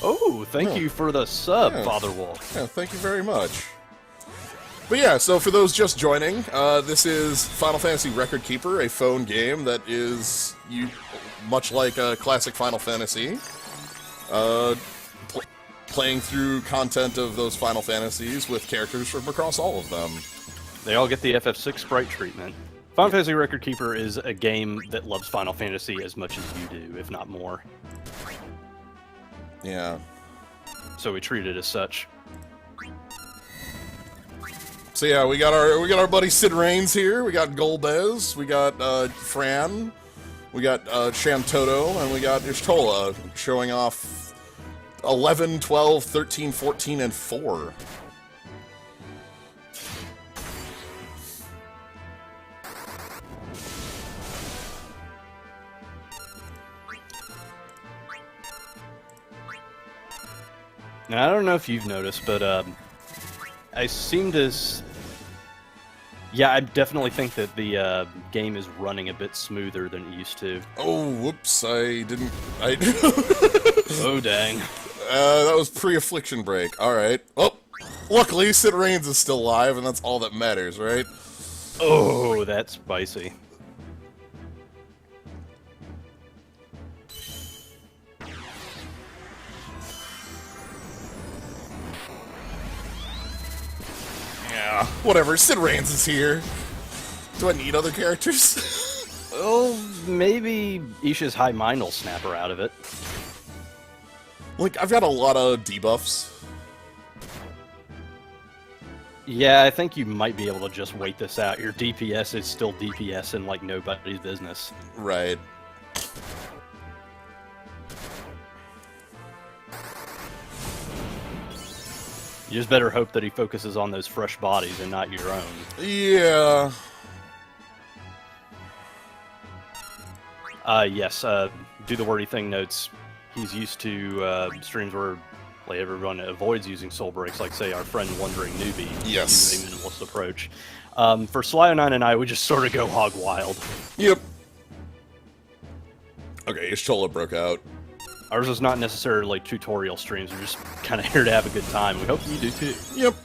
Oh, thank you for the sub, Father Wolf. Yeah, thank you very much. But yeah, so for those just joining, this is Final Fantasy Record Keeper, a phone game that is much like a classic Final Fantasy, playing through content of those Final Fantasies with characters from across all of them. They all get the FF6 sprite treatment. Final Fantasy Record Keeper is a game that loves Final Fantasy as much as you do, if not more. Yeah. So we treat it as such. So yeah, we got our buddy Sid Raines here. We got Golbez. We got Fran. We got Shantoto, and we got Ishtola showing off 11, 12, 13, 14, and 4. Now, I don't know if you've noticed, but I seem to... Yeah, I definitely think that the game is running a bit smoother than it used to. Oh, whoops, I didn't... Oh, dang. That was pre-Affliction Break. Alright. Well, luckily, Sid Raines is still alive, and that's all that matters, right? Oh, that's spicy. Yeah, whatever. Sid Raines is here. Do I need other characters? Well, maybe Isha's High Mind will snap her out of it. Like, I've got a lot of debuffs. Yeah, I think you might be able to just wait this out. Your DPS is still DPS and like nobody's business. Right. You just better hope that he focuses on those fresh bodies and not your own. Yeah. Yes, do the wordy thing notes. He's used to streams where like everyone avoids using soul breaks, like say our friend Wandering Newbie. Yes. Using a minimalist approach. For Slyo9 and I, we just sort of go hog wild. Yep. Okay, Y'shtola broke out. Ours is not necessarily like tutorial streams. We're just kind of here to have a good time. We hope you do too. Yep.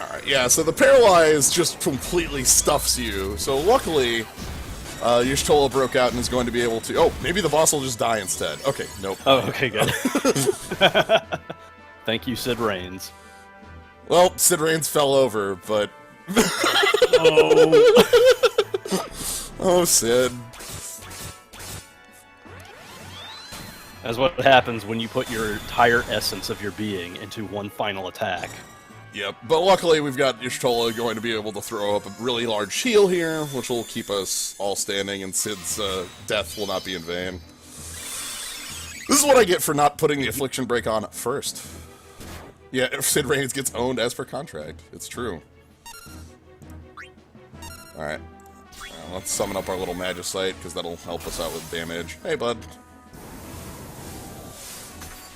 Alright, yeah, so the Paralyze just completely stuffs you. So luckily, Y'shtola broke out and is going to be able to... Oh, maybe the boss will just die instead. Okay, nope. Oh, okay, good. Thank you, Sid Reigns. Well, Sid Reigns fell over, but... Oh. Oh, Sid. That's what happens when you put your entire essence of your being into one final attack. Yep, but luckily we've got Y'shtola going to be able to throw up a really large heal here, which will keep us all standing, and Sid's death will not be in vain. This is what I get for not putting the Affliction Break on first. Yeah, if Sid Reigns gets owned as per contract. It's true. Alright. Let's summon up our little Magicite, because that'll help us out with damage. Hey, bud.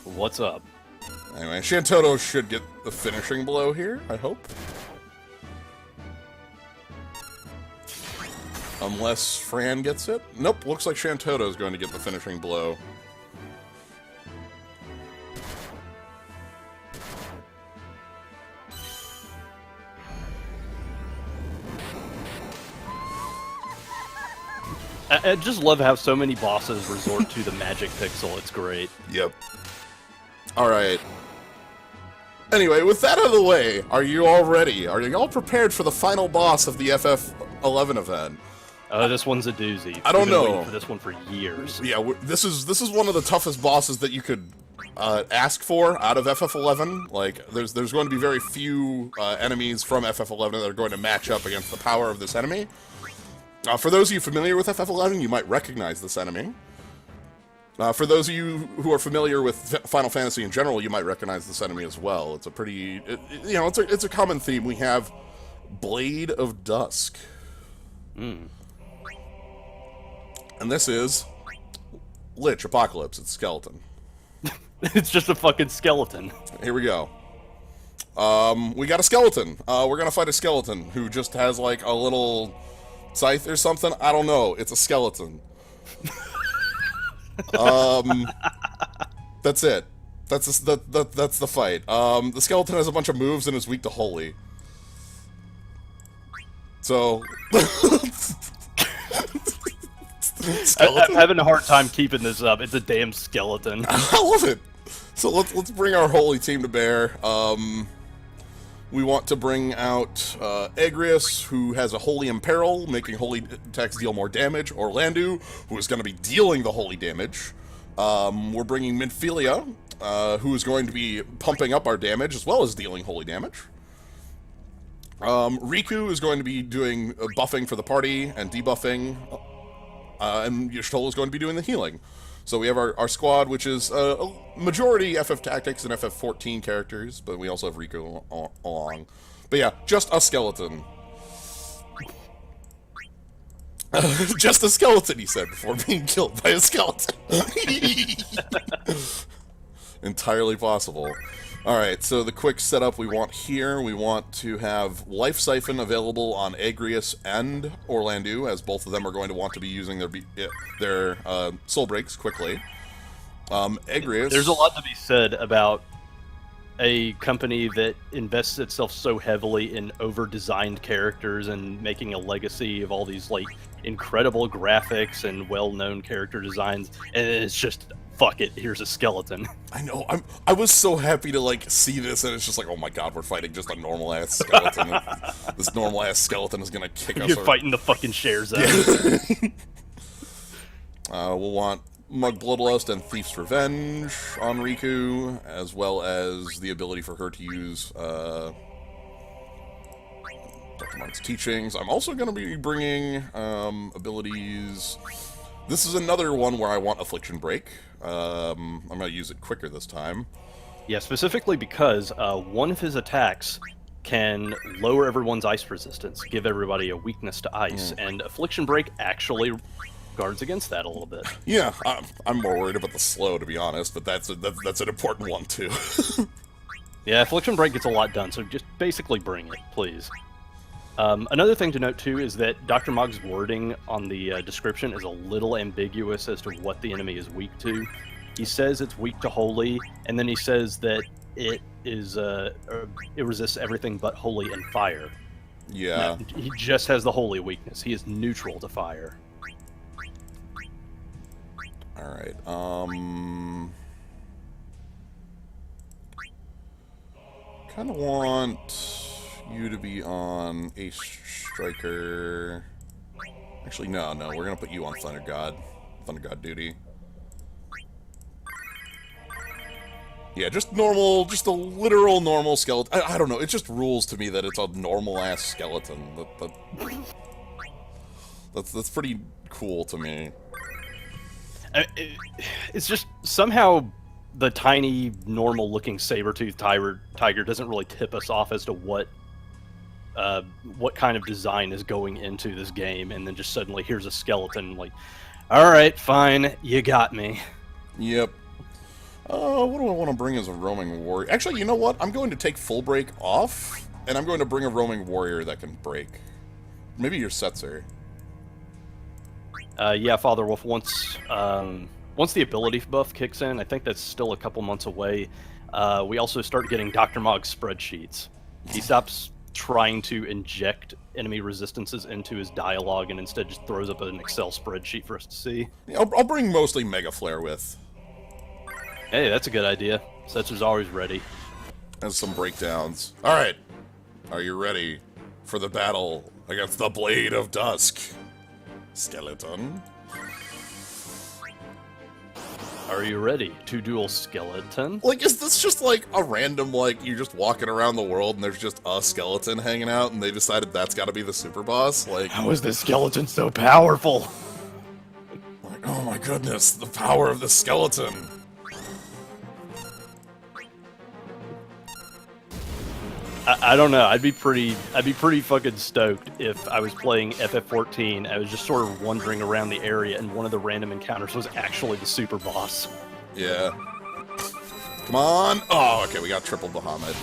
What's up? Anyway, Shantoto should get the finishing blow here, I hope. Unless Fran gets it. Nope, looks like Shantoto is going to get the finishing blow. I just love how so many bosses resort to the magic pixel. It's great. Yep. Alright. Anyway, with that out of the way, are you all ready? Are you all prepared for the final boss of the FF11 event? This one's a doozy. I don't We've been know. waiting for this one for years. Yeah, this is one of the toughest bosses that you could ask for out of FF11. Like, there's going to be very few enemies from FF11 that are going to match up against the power of this enemy. For those of you familiar with FF11, you might recognize this enemy. For those of you who are familiar with Final Fantasy in general, you might recognize this enemy as well. It's a pretty, it's a common theme. We have Blade of Dusk. And this is Lich Apocalypse. It's skeleton. It's just a fucking skeleton. Here we go. We got a skeleton. We're gonna fight a skeleton who just has like a little scythe or something. I don't know. It's a skeleton. That's it. That's the fight. The skeleton has a bunch of moves and is weak to holy. So I'm having a hard time keeping this up. It's a damn skeleton. I love it. So let's bring our holy team to bear. We want to bring out Agrius, who has a Holy Imperil, making holy attacks deal more damage, or Landu, who is going to be dealing the holy damage. We're bringing Minfilia, who is going to be pumping up our damage, as well as dealing holy damage. Riku is going to be doing buffing for the party, and debuffing, and Y'shtola is going to be doing the healing. So we have our squad, which is a majority FF Tactics and FF14 characters, but we also have Riku along. But yeah, just a skeleton. Just a skeleton, he said, before being killed by a skeleton. Entirely possible. Alright, so the quick setup we want here, we want to have Life Siphon available on Agrius and Orlandu, as both of them are going to want to be using their soul breaks quickly. Agrius... There's a lot to be said about a company that invests itself so heavily in over-designed characters and making a legacy of all these, like, incredible graphics and well-known character designs, and it's just... Fuck it, here's a skeleton. I know, I was so happy to, like, see this, and it's just like, oh my god, we're fighting just a normal-ass skeleton. This normal-ass skeleton is gonna kick us. You're fighting the fucking Shares out. Yeah. We'll want Mug Bloodlust and Thief's Revenge on Riku, as well as the ability for her to use Dr. Monk's teachings. I'm also going to be bringing abilities. This is another one where I want Affliction Break. I'm going to use it quicker this time. Yeah, specifically because one of his attacks can lower everyone's ice resistance, give everybody a weakness to ice, and Affliction Break actually guards against that a little bit. Yeah, I'm more worried about the slow, to be honest, but that's an important one, too. Yeah, Affliction Break gets a lot done, so just basically bring it, please. Another thing to note, too, is that Dr. Mog's wording on the description is a little ambiguous as to what the enemy is weak to. He says it's weak to holy, and then he says that it resists everything but holy and fire. Yeah. No, he just has the holy weakness. He is neutral to fire. Alright, kind of want you to be on Ace Striker. Actually, no, we're gonna put you on Thunder God duty. Yeah, just a literal normal skeleton. I don't know, it just rules to me that it's a normal-ass skeleton. That's pretty cool to me. It's just somehow the tiny, normal-looking saber-toothed tiger doesn't really tip us off as to what kind of design is going into this game, and then just suddenly here's a skeleton, like, all right, fine, you got me. Yep. What do I want to bring as a roaming warrior? Actually, you know what? I'm going to take full break off, and I'm going to bring a roaming warrior that can break. Maybe your Setzer. Yeah, Father Wolf, once the ability buff kicks in, I think that's still a couple months away, we also start getting Dr. Mog's spreadsheets. He stops trying to inject enemy resistances into his dialogue and instead just throws up an Excel spreadsheet for us to see. Yeah, I'll bring mostly Mega Flare with. Hey, that's a good idea. Setzer's always ready. And some breakdowns. Alright, are you ready for the battle against the Blade of Dusk? Skeleton. Are you ready to duel skeleton? Like, is this just like a random, like, you're just walking around the world and there's just a skeleton hanging out and they decided that's gotta be the super boss? Like, How is this skeleton so powerful? like, oh my goodness, the power of the skeleton. I don't know. I'd be pretty fucking stoked if I was playing FF14. I was just sort of wandering around the area, and one of the random encounters was actually the super boss. Yeah. Come on. Oh, okay, we got triple Bahamut.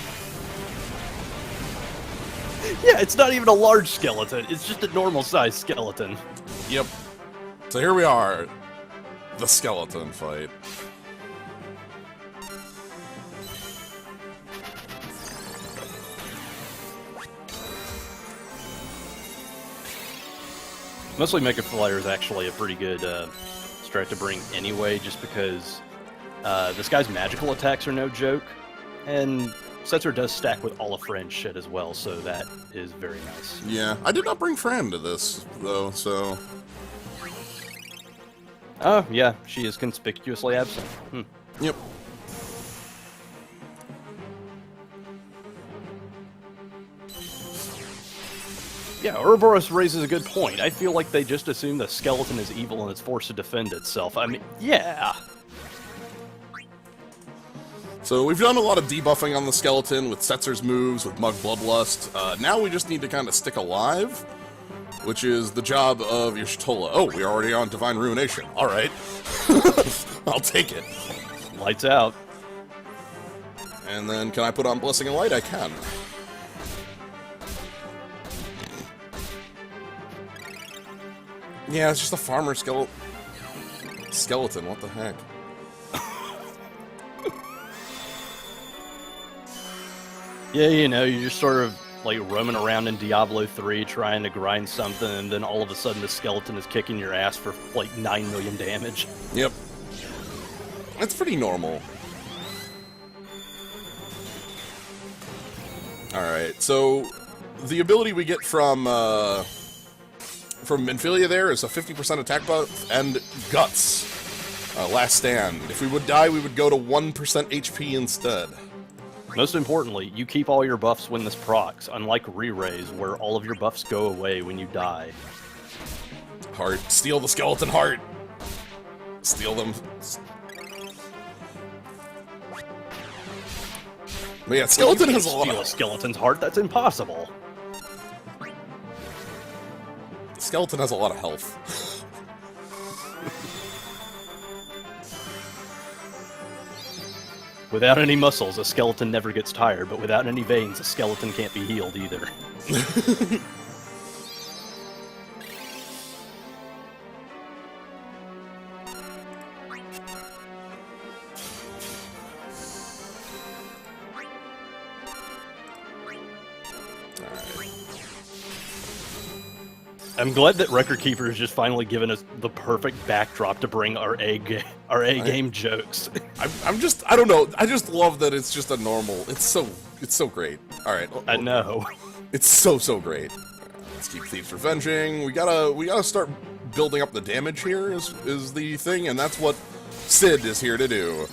Yeah, it's not even a large skeleton. It's just a normal-sized skeleton. Yep. So here we are. The skeleton fight. Mostly Mega Flare is actually a pretty good strat to bring anyway, just because this guy's magical attacks are no joke, and Setzer does stack with all of Fran's shit as well, so that is very nice. Yeah, I did not bring Fran to this, though, so... Oh, yeah, she is conspicuously absent. Yep. Yeah, Ouroboros raises a good point. I feel like they just assume the skeleton is evil and it's forced to defend itself. I mean, yeah. So we've done a lot of debuffing on the skeleton with Setzer's moves, with Mug Bloodlust. Now we just need to kind of stick alive, which is the job of Y'shtola. Oh, we're already on Divine Ruination. All right. I'll take it. Lights out. And then can I put on Blessing and Light? I can. Yeah, it's just a farmer skeleton. What the heck? Yeah, you know, you're just sort of like roaming around in Diablo 3 trying to grind something, and then all of a sudden the skeleton is kicking your ass for like 9 million damage. Yep. That's pretty normal. Alright, so the ability we get from from Infilia there is a 50% attack buff and Guts. Last Stand. If we would die, we would go to 1% HP instead. Most importantly, you keep all your buffs when this procs, unlike Re-Raise, where all of your buffs go away when you die. Heart. Steal the skeleton heart! Steal them. But yeah, skeleton has a lot steal of... a skeleton's heart? That's impossible. Skeleton has a lot of health. Without any muscles, a skeleton never gets tired, but without any veins, a skeleton can't be healed either. I'm glad that Record Keeper has just finally given us the perfect backdrop to bring our A game jokes. I don't know. I just love that it's just a normal. It's so great. All right, I know. It's so great. Let's keep Thieves Revenging. We gotta start building up the damage here. Is the thing, and that's what Sid is here to do.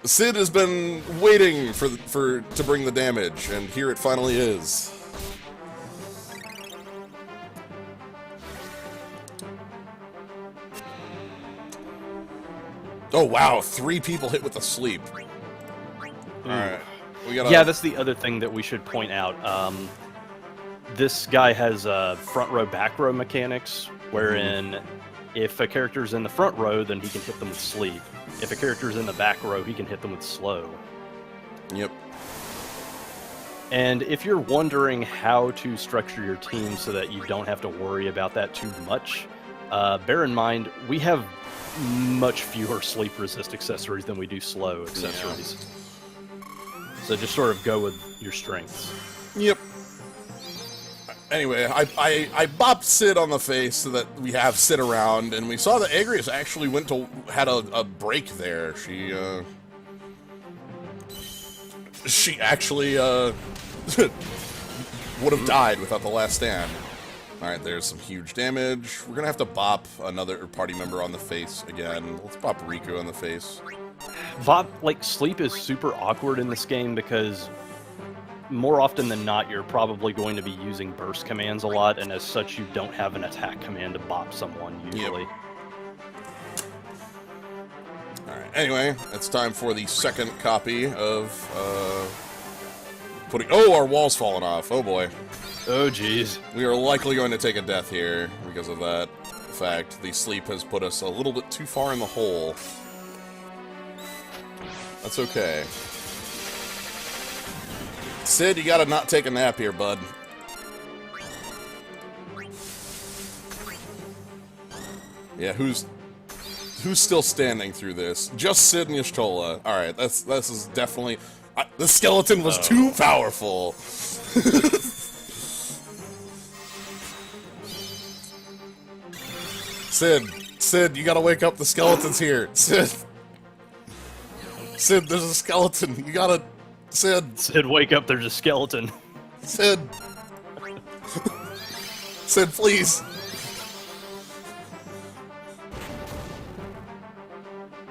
Sid has been waiting to bring the damage, and here it finally is. Oh wow, 3 people hit with a sleep. Alright. We gotta... Yeah, that's the other thing that we should point out. This guy has front row, back row mechanics, wherein if a character's in the front row, then he can hit them with sleep. If a character's in the back row, he can hit them with slow. Yep. And if you're wondering how to structure your team so that you don't have to worry about that too much, bear in mind, we have much fewer sleep resist accessories than we do slow accessories. Yeah. So just sort of go with your strengths. Yep. Anyway, I bopped Sid on the face so that we have Sid around, and we saw that Agrius actually had a break there. She actually would have died without the Last Stand. Alright, there's some huge damage. We're gonna have to bop another party member on the face again. Let's bop Riku on the face. Sleep is super awkward in this game because more often than not, you're probably going to be using burst commands a lot, and as such, you don't have an attack command to bop someone, usually. Yep. Alright, anyway, it's time for the second copy of, putting... Oh, our wall's fallen off. Oh, boy. Oh, jeez. We are likely going to take a death here because of that fact. The sleep has put us a little bit too far in the hole. That's okay. Sid, you gotta not take a nap here, bud. Yeah, who's still standing through this? Just Sid and Y'shtola. Alright, this is definitely... the skeleton was too powerful! Sid, you gotta wake up, the skeleton's here. Sid, there's a skeleton, you gotta... Sid, wake up, there's a skeleton. Sid, please.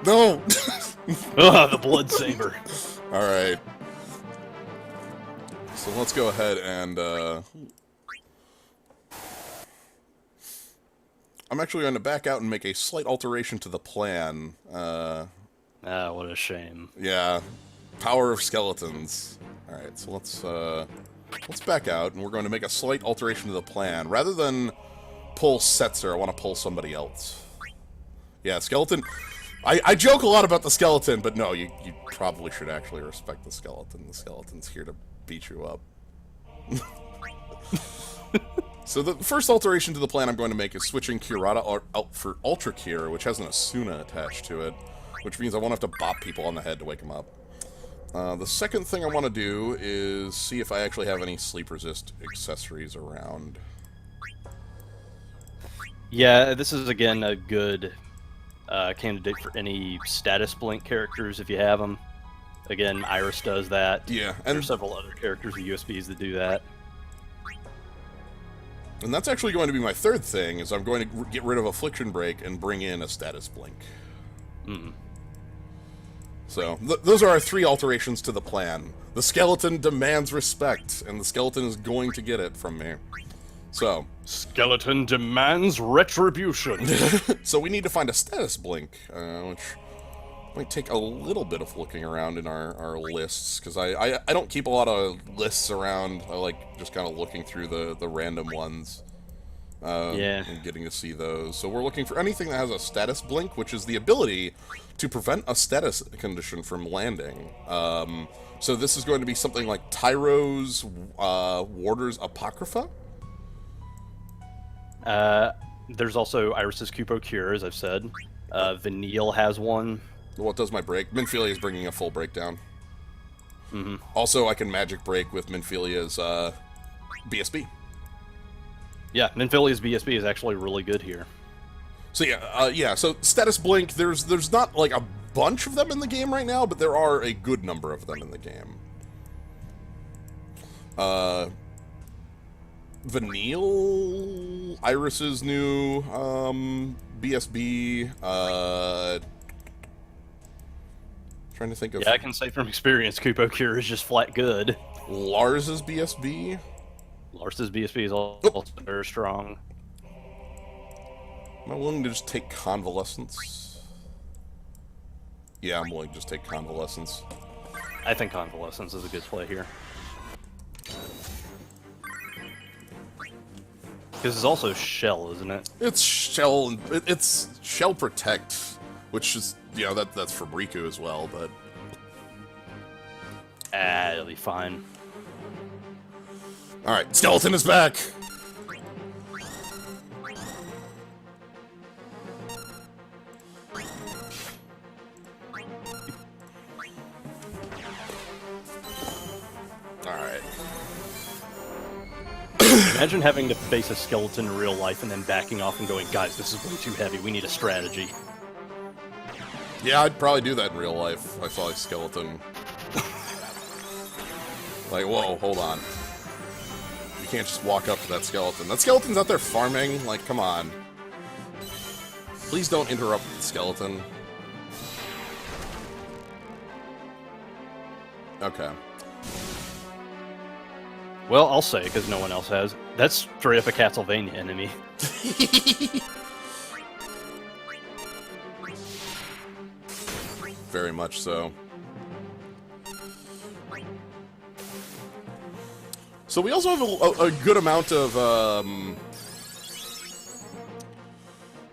No! Ugh, the blood saber. Alright. So let's go ahead and, I'm actually going to back out and make a slight alteration to the plan. What a shame. Yeah. Power of skeletons. Alright, so let's back out, and we're going to make a slight alteration to the plan. Rather than pull Setzer, I want to pull somebody else. Yeah, skeleton... I joke a lot about the skeleton, but no, you probably should actually respect the skeleton. The skeleton's here to beat you up. So the first alteration to the plan I'm going to make is switching Kurata out for Ultra Cure, which has an Asuna attached to it, which means I won't have to bop people on the head to wake them up. The second thing I want to do is see if I actually have any sleep resist accessories around. Yeah, this is again a good candidate for any status blink characters if you have them. Again, Iris does that. Yeah, and there's several other characters with USBs that do that. And that's actually going to be my third thing, is I'm going to get rid of Affliction Break and bring in a Status Blink. So, those are our 3 alterations to the plan. The skeleton demands respect, and the skeleton is going to get it from me. So... Skeleton demands retribution. So we need to find a Status Blink, which might take a little bit of looking around in our lists, because I don't keep a lot of lists around. I like just kind of looking through the random ones. And getting to see those. So we're looking for anything that has a Status Blink, which is the ability to prevent a status condition from landing. So this is going to be something like Tyro's Warder's Apocrypha. There's also Iris's Kupo Cure, as I've said. Vanille has one. What does my break? Minfilia is bringing a full breakdown. Also, I can magic break with Minfilia's BSB. Yeah, Minfilia's BSB is actually really good here. So yeah, so Status Blink, there's not like a bunch of them in the game right now, but there are a good number of them in the game. Vanille, Iris's new BSB, trying to think of... Yeah, I can say from experience, Kupo Cure is just flat good. Lars's BSB? Lars's BSB is also very strong. Am I willing to just take Convalescence? Yeah, I'm willing to just take Convalescence. I think Convalescence is a good play here. This is also Shell, isn't it? It's Shell. It's Shell Protect, which is, you know, that's for Riku as well, but... It'll be fine. Alright, Skeleton is back! Alright. Imagine having to face a skeleton in real life and then backing off and going, guys, this is way too heavy, we need a strategy. Yeah, I'd probably do that in real life if I saw a skeleton. Like, whoa, hold on. You can't just walk up to that skeleton. That skeleton's out there farming, like, come on. Please don't interrupt the skeleton. Okay. Well, I'll say, because no one else has, that's straight up a Castlevania enemy. Very much so. So we also have a good amount of,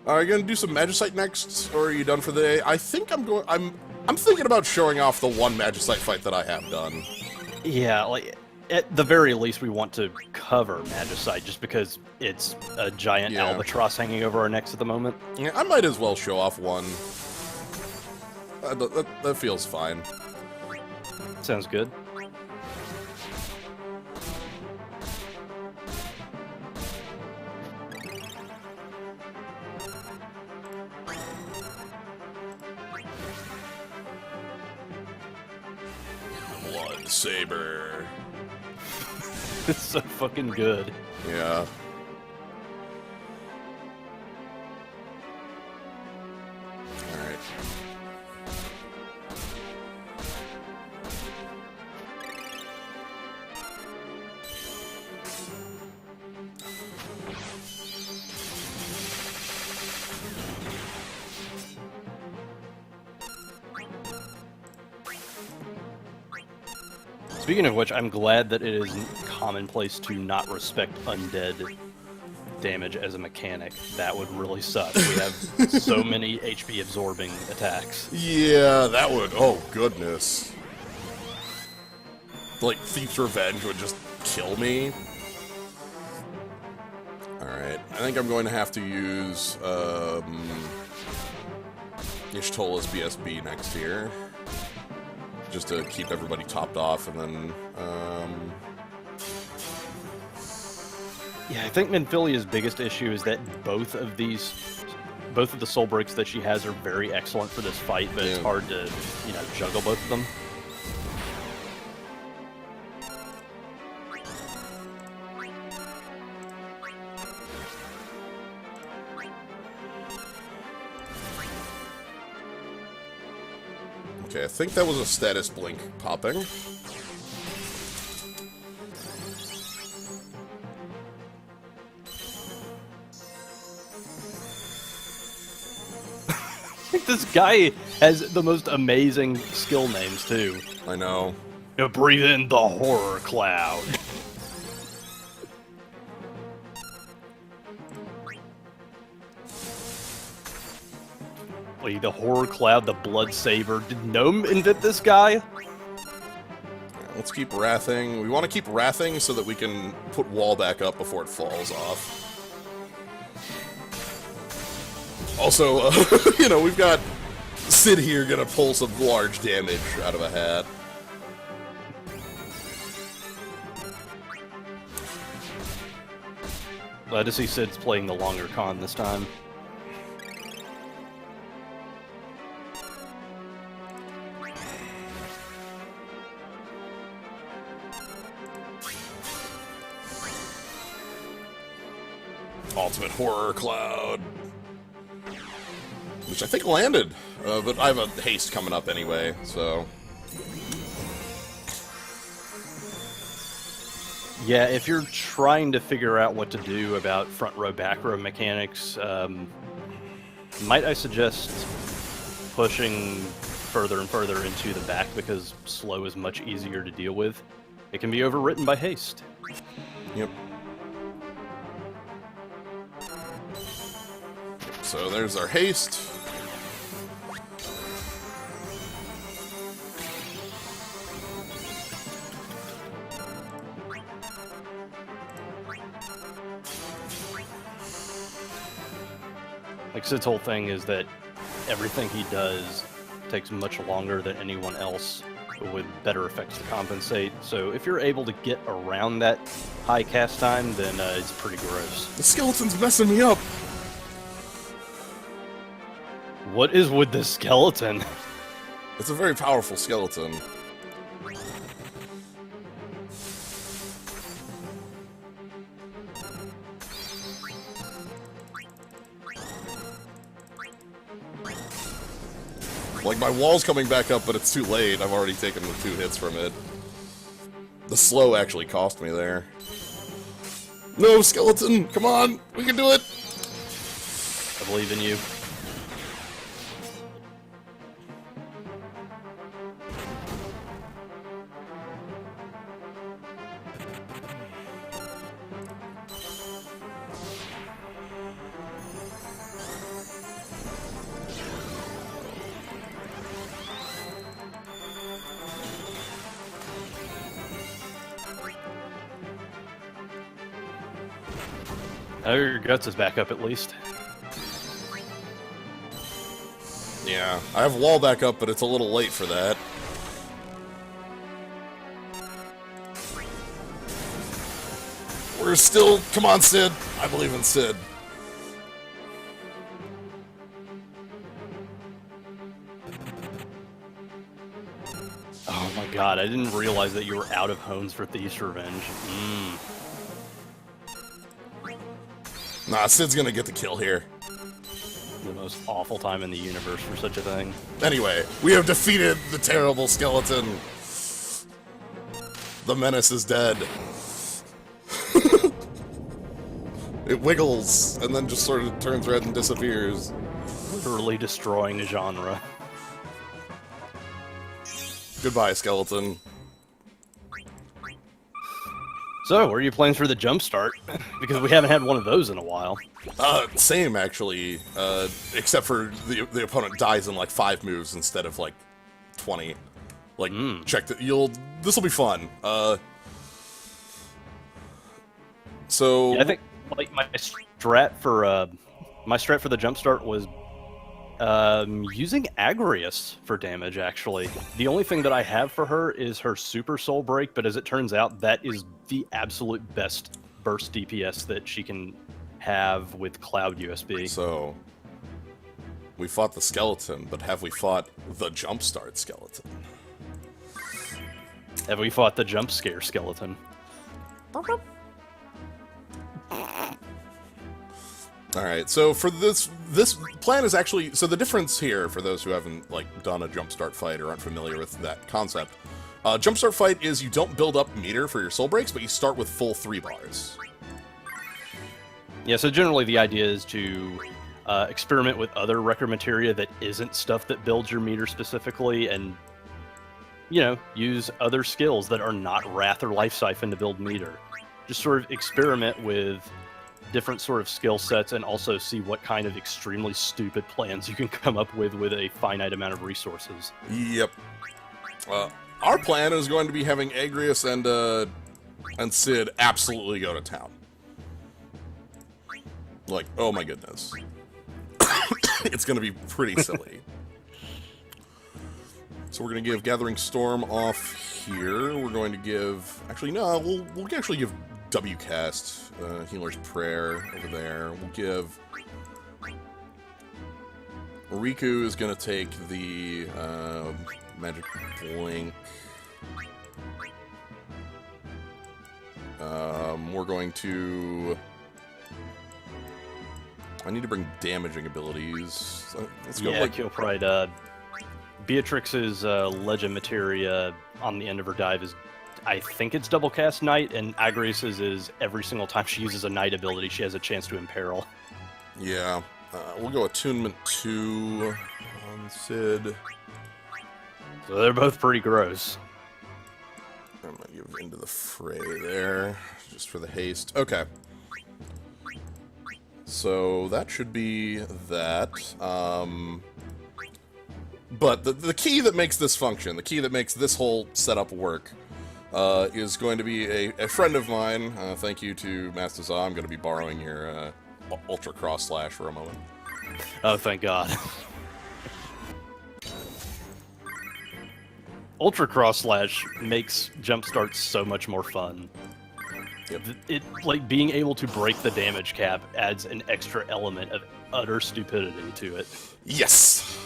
are you gonna do some Magicite next, or are you done for the day? I think I'm thinking about showing off the one Magicite fight that I have done. Yeah, like, at the very least, we want to cover Magicite, just because it's a giant albatross hanging over our necks at the moment. Yeah, I might as well show off one. That feels fine. Sounds good. Blood Saber. It's so fucking good. Yeah. Alright. Speaking of which, I'm glad that it is commonplace to not respect undead damage as a mechanic. That would really suck. We have so many HP absorbing attacks. Yeah, that would... Oh, goodness. Like, Thief's Revenge would just kill me. Alright, I think I'm going to have to use, Ishtola's BSB next here. Just to keep everybody topped off, and then, Yeah, I think Minfilia's biggest issue is that both of the soul breaks that she has are very excellent for this fight, but it's hard to, you know, juggle both of them. Okay, I think that was a status blink popping. This guy has the most amazing skill names, too. I know. You breathe in the horror cloud. Wait, the horror cloud, the blood saber. Did Gnome invent this guy? Let's keep wrathing. We want to keep wrathing so that we can put wall back up before it falls off. Also, you know, we've got Sid here gonna pull some large damage out of a hat. Glad to see Sid's playing the longer con this time. Ultimate Horror Cloud. Which I think landed, but I have a haste coming up anyway, so... Yeah, if you're trying to figure out what to do about front row, back row mechanics, might I suggest pushing further and further into the back because slow is much easier to deal with. It can be overwritten by haste. Yep. So there's our haste. Like Sid's whole thing is that everything he does takes much longer than anyone else with better effects to compensate. So if you're able to get around that high cast time, then it's pretty gross. The skeleton's messing me up. What is with this skeleton? It's a very powerful skeleton. Like, my wall's coming back up, but it's too late. I've already taken the 2 hits from it. The slow actually cost me there. No, skeleton! Come on! We can do it! I believe in you. Oh, your guts is back up at least. Yeah, I have wall back up, but it's a little late for that. We're still... Come on, Sid! I believe in Sid. Oh my god, I didn't realize that you were out of Hones for Thief's Revenge. Nah, Sid's gonna get the kill here. The most awful time in the universe for such a thing. Anyway, we have defeated the terrible skeleton. The menace is dead. It wiggles, and then just sort of turns red and disappears. Literally destroying the genre. Goodbye, skeleton. So, what are your plans for the jump start? Because we haven't had one of those in a while. Same, actually. Except for the opponent dies in, like, 5 moves instead of, like, 20. Like, check that. This'll be fun. So... Yeah, I think, like, my strat for the jump start was using Agrius for damage, actually. The only thing that I have for her is her Super Soul Break, but as it turns out, that is the absolute best burst DPS that she can have with Cloud USB. So, we fought the skeleton, but have we fought the Jumpstart skeleton? Have we fought the Jump Scare skeleton? Alright, so for this plan is actually... So the difference here, for those who haven't, like, done a Jumpstart fight or aren't familiar with that concept, Jumpstart fight is you don't build up meter for your soul breaks, but you start with full 3 bars. Yeah, so generally the idea is to experiment with other record materia that isn't stuff that builds your meter specifically, and, you know, use other skills that are not Wrath or Life Siphon to build meter. Just sort of experiment with different sort of skill sets and also see what kind of extremely stupid plans you can come up with a finite amount of resources. Yep. Our plan is going to be having Agrius and Sid absolutely go to town. Like, oh my goodness. It's going to be pretty silly. So we're going to give Gathering Storm off here. We're going to give... Actually, no, we'll actually give W-Cast, Healer's Prayer over there. We'll give... Riku is going to take the Magic Blink. We're going to... I need to bring damaging abilities. Let's go. Yeah, like... Kill Pride. Beatrix's Legend Materia on the end of her dive is, I think it's double cast Night, and Agrius's is every single time she uses a Night ability, she has a chance to imperil. Yeah. We'll go Attunement 2 on Sid. So they're both pretty gross. I'm going to give Into the Fray there, just for the haste. Okay. So that should be that. But the key that makes this function, the key that makes this whole setup work, is going to be a friend of mine. Thank you to Master Za. I'm going to be borrowing your Ultra Cross Slash for a moment. Oh, thank God. Ultra Cross Slash makes Jumpstart so much more fun. Yep. It, like, being able to break the damage cap adds an extra element of utter stupidity to it. Yes!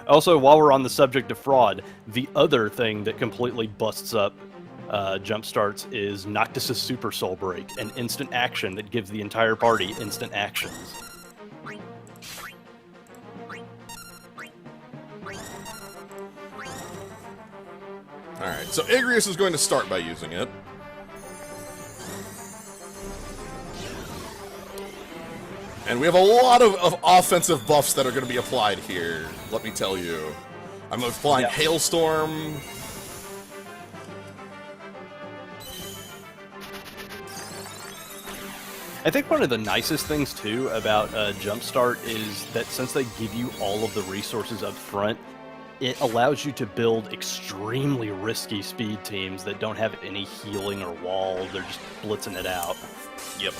Also, while we're on the subject of fraud, the other thing that completely busts up Jumpstarts is Noctis' Super Soul Break, an instant action that gives the entire party instant actions. Alright, so Agrius is going to start by using it. And we have a lot of offensive buffs that are going to be applied here, let me tell you. I'm applying Hailstorm. I think one of the nicest things, too, about Jumpstart is that since they give you all of the resources up front, it allows you to build extremely risky speed teams that don't have any healing or wall. They're just blitzing it out. Yep.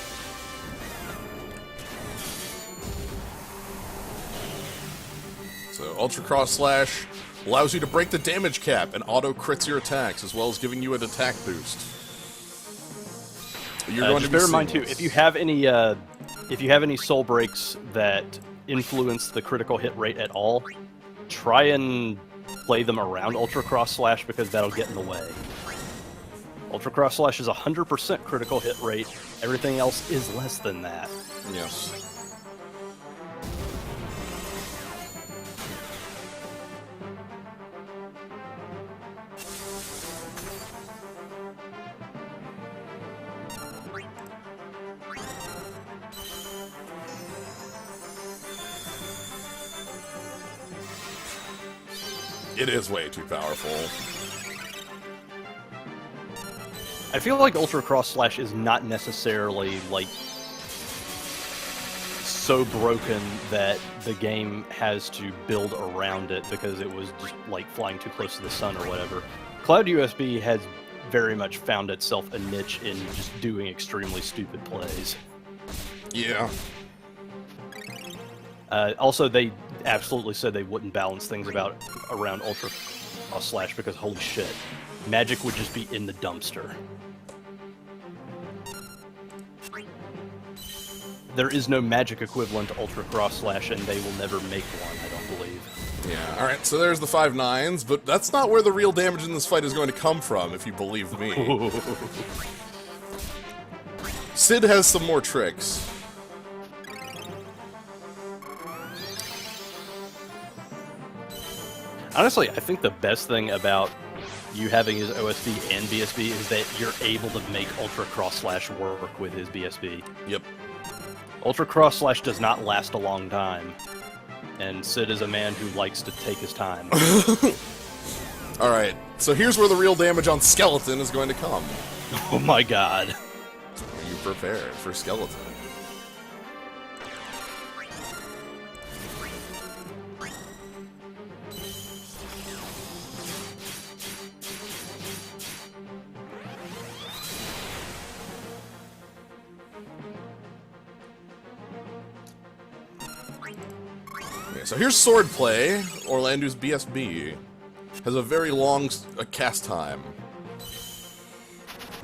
So Ultra Cross Slash allows you to break the damage cap and auto crits your attacks, as well as giving you an attack boost. You're going to bear in mind too, if you have any soul breaks that influence the critical hit rate at all, try and play them around Ultra Cross Slash because that'll get in the way. Ultra Cross Slash is 100% critical hit rate. Everything else is less than that. Yes. It is way too powerful. I feel like Ultra Cross Slash is not necessarily, like, so broken that the game has to build around it because it was just, like, flying too close to the sun or whatever. Cloud USB has very much found itself a niche in just doing extremely stupid plays. Yeah. Also, they absolutely said they wouldn't balance things around Ultra Cross Slash because, holy shit, magic would just be in the dumpster. There is no magic equivalent to Ultra Cross Slash, and they will never make one, I don't believe. Yeah, alright, so there's the 5/9s, but that's not where the real damage in this fight is going to come from, if you believe me. Sid has some more tricks. Honestly, I think the best thing about you having his OSB and BSB is that you're able to make Ultra Cross Slash work with his BSB. Yep. Ultra Cross Slash does not last a long time, and Sid is a man who likes to take his time. Alright, so here's where the real damage on Skeleton is going to come. Oh my god. Are you prepared for Skeleton? Okay, so here's Swordplay. Orlando's BSB has a very long cast time,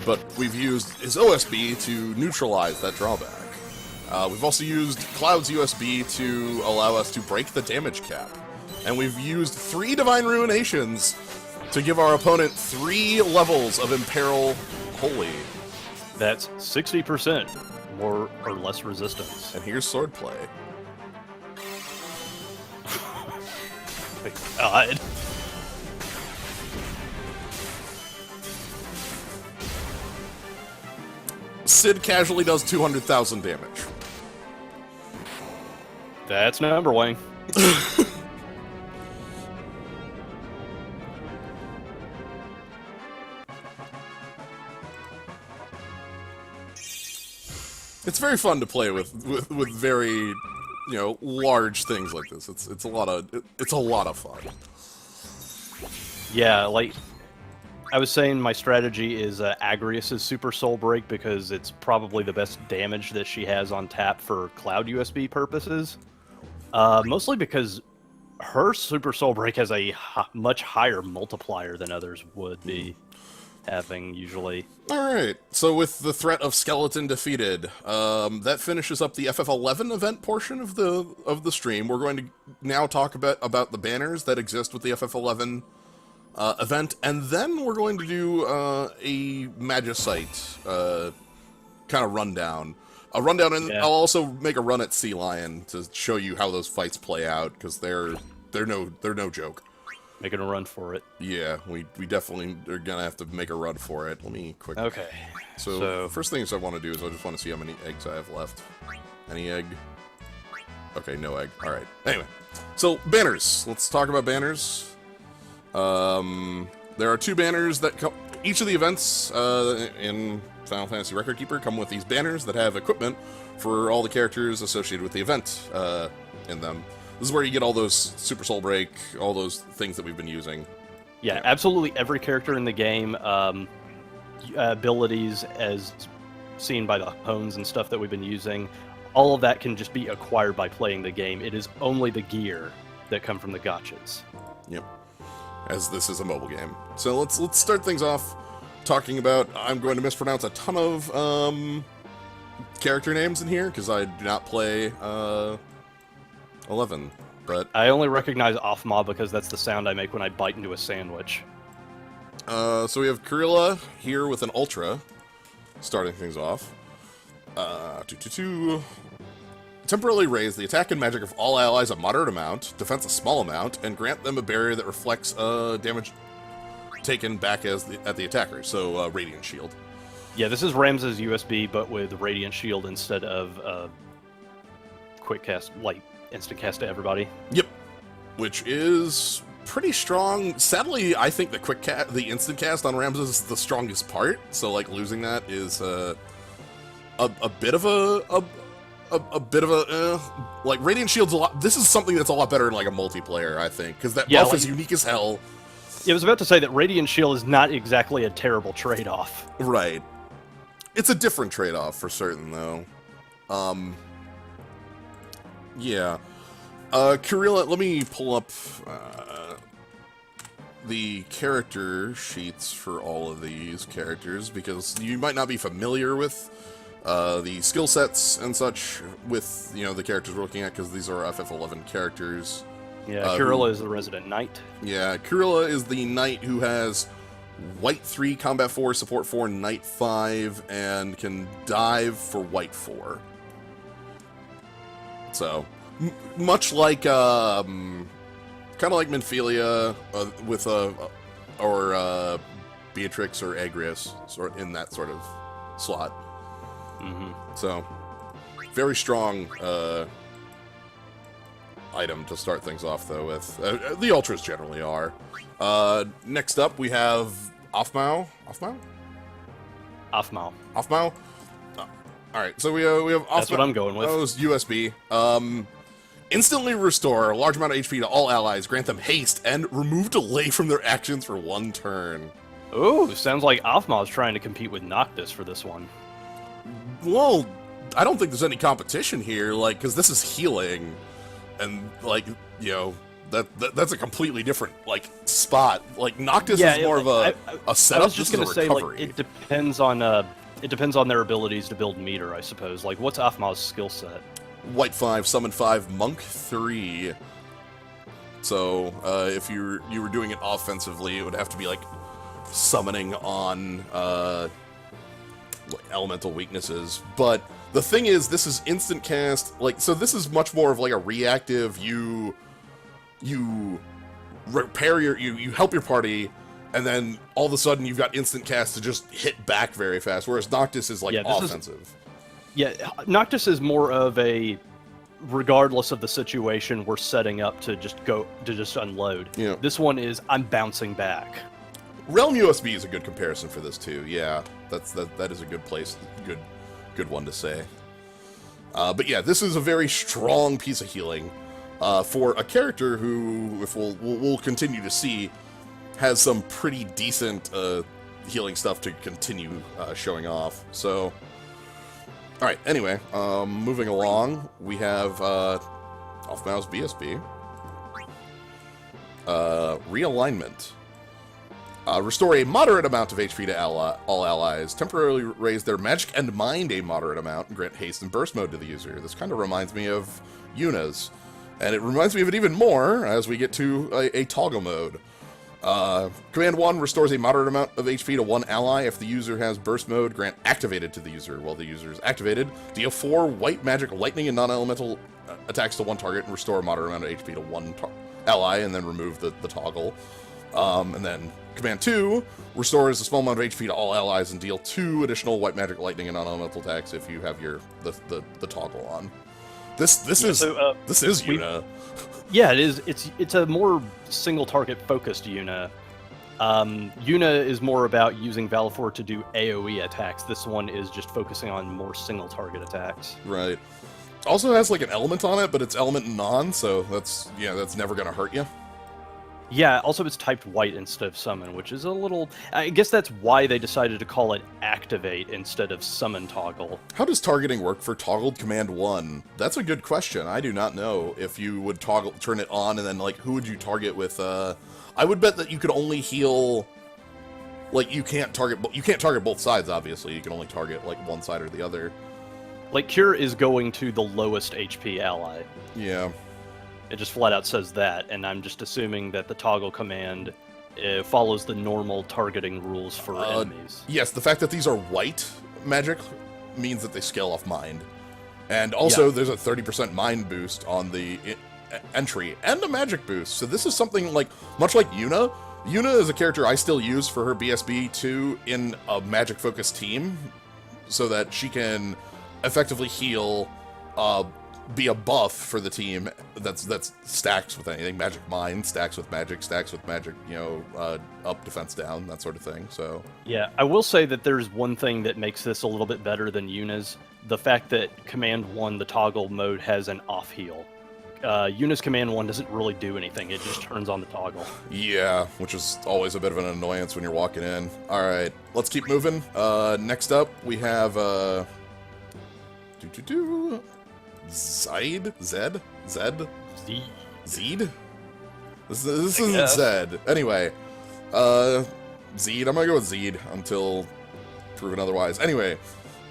but we've used his OSB to neutralize that drawback. We've also used Cloud's USB to allow us to break the damage cap, and we've used 3 Divine Ruinations to give our opponent 3 levels of Imperil Holy. That's 60% more or less resistance. And here's Swordplay. My god. Sid casually does 200,000 damage. That's number one. It's very fun to play with very, you know, large things like this. It's a lot of fun. Yeah, like I was saying, my strategy is Agrius's Super Soul Break because it's probably the best damage that she has on tap for Cloud USB purposes. Mostly because her Super Soul Break has a much higher multiplier than others would be having usually. Alright, so with the threat of Skeleton defeated, that finishes up the FF11 event portion of the stream. We're going to now talk about the banners that exist with the FF11 event, and then we're going to do a Magicite kind of rundown. A rundown, and Yeah. I'll also make a run at Sea Lion to show you how those fights play out, because they're no joke. Making a run for it. Yeah, we definitely are gonna have to make a run for it. Let me quick. Okay. So first things I want to do is I just want to see how many eggs I have left. Any egg? Okay, no egg. All right. Anyway, so banners. Let's talk about banners. There are 2 banners that come. Each of the events in Final Fantasy Record Keeper come with these banners that have equipment for all the characters associated with the event in them. This is where you get all those Super Soul Break, all those things that we've been using. Yeah, absolutely every character in the game, abilities as seen by the hones and stuff that we've been using, all of that can just be acquired by playing the game. It is only the gear that come from the gotchas. Yep. As this is a mobile game. So let's start things off talking about, I'm going to mispronounce a ton of character names in here because I do not play 11, but I only recognize Offma because that's the sound I make when I bite into a sandwich. so we have Kurilla here with an Ultra, starting things off. Temporarily raise the attack and magic of all allies a moderate amount, defense a small amount, and grant them a barrier that reflects damage taken back at the attacker, so Radiant Shield. Yeah, this is Ramses USB, but with Radiant Shield instead of quick cast, like instant cast to everybody. Yep. Which is pretty strong. Sadly, I think the instant cast on Ramses is the strongest part, so like losing that is a bit of a like Radiant Shield's a lot. This is something that's a lot better in like a multiplayer, I think, because that buff is unique as hell. Yeah, I was about to say that Radiant Shield is not exactly a terrible trade-off. Right. It's a different trade-off for certain, though. Yeah. Kurilla, let me pull up the character sheets for all of these characters, because you might not be familiar with the skill sets and such with, you know, the characters we're looking at, because these are FF11 characters. Yeah, Kurilla is the resident knight. Yeah, Kurilla is the knight who has white 3, combat 4, support 4, knight 5, and can dive for white 4. So, much like, kind of like Minfilia with or Beatrix or Agrias, sort in that sort of slot. Mm-hmm. So, very strong item to start things off, though, with. The Ultras generally are. Next up, we have Offmao. Offmao? Offmao. Offmao? Alright, so we have Offmao. That's what I'm going with. Oh, it's USB. Instantly restore a large amount of HP to all allies, grant them haste, and remove delay from their actions for 1 turn. Ooh, sounds like Offmao's trying to compete with Noctis for this one. Well, I don't think there's any competition here, like, because this is healing, and, like, you know, that's a completely different, like, spot. Like, Noctis is more of a setup. I was just going to say, like, it depends on their abilities to build meter, I suppose. Like, what's Offmao's skill set? White 5, Summon 5, Monk 3. So, if you were doing it offensively, it would have to be, like, summoning on, elemental weaknesses. But the thing is, this is instant cast, like, so this is much more of, like, a reactive, you repair you help your party, and then all of a sudden you've got instant cast to just hit back very fast, whereas Noctis is, like, offensive. Yeah, Noctis is more of a, regardless of the situation, we're setting up to just unload. Yeah. This one is, I'm bouncing back. Realm USB is a good comparison for this too. Yeah, that is a good place, good one to say. But yeah, this is a very strong piece of healing for a character who, if we'll continue to see, has some pretty decent healing stuff to continue showing off. So. Alright, anyway, moving along, we have Offmao's BSB. Realignment. Restore a moderate amount of HP to all allies, temporarily raise their magic and mind a moderate amount, and grant haste and burst mode to the user. This kind of reminds me of Yuna's, and it reminds me of it even more as we get to a toggle mode. Command 1 restores a moderate amount of HP to 1 ally. If the user has burst mode, grant activated to the user. While the user is activated, deal 4 white magic, lightning, and non-elemental attacks to 1 target and restore a moderate amount of HP to 1 ally, and then remove the toggle. And then Command 2 restores a small amount of HP to all allies and deal 2 additional white magic, lightning, and non-elemental attacks if you have the toggle on. This is Yuna. Yeah, it is. It's a more single target focused Yuna. Yuna is more about using Valifor to do AoE attacks. This one is just focusing on more single target attacks. Right. Also has like an element on it, but it's element non, so that's never gonna hurt you. Yeah, also it's typed white instead of summon, which is a little... I guess that's why they decided to call it activate instead of summon toggle. How does targeting work for toggled command 1? That's a good question. I do not know if you would turn it on, and then, like, who would you target with, I would bet that you could only heal... Like, you can't target both sides, obviously. You can only target, like, one side or the other. Like, Cure is going to the lowest HP ally. Yeah. It just flat out says that, and I'm just assuming that the toggle command follows the normal targeting rules for enemies. Yes, the fact that these are white magic means that they scale off mind. And also, there's a 30% mind boost on the entry, and a magic boost. So this is something like, much like Yuna. Yuna is a character I still use for her BSB 2 in a magic-focused team, so that she can effectively heal, be a buff for the team that's stacks with anything. Magic Mind stacks with magic, you know, up, defense down, that sort of thing. So yeah, I will say that there's one thing that makes this a little bit better than Yuna's. The fact that Command 1, the toggle mode, has an off heal. Yuna's Command 1 doesn't really do anything, it just turns on the toggle. Yeah, which is always a bit of an annoyance when you're walking in. Alright, let's keep moving. Next up, we have, Zed? Zed? Zed? This isn't Zed. Anyway, Zed. I'm gonna go with Zed until proven otherwise. Anyway,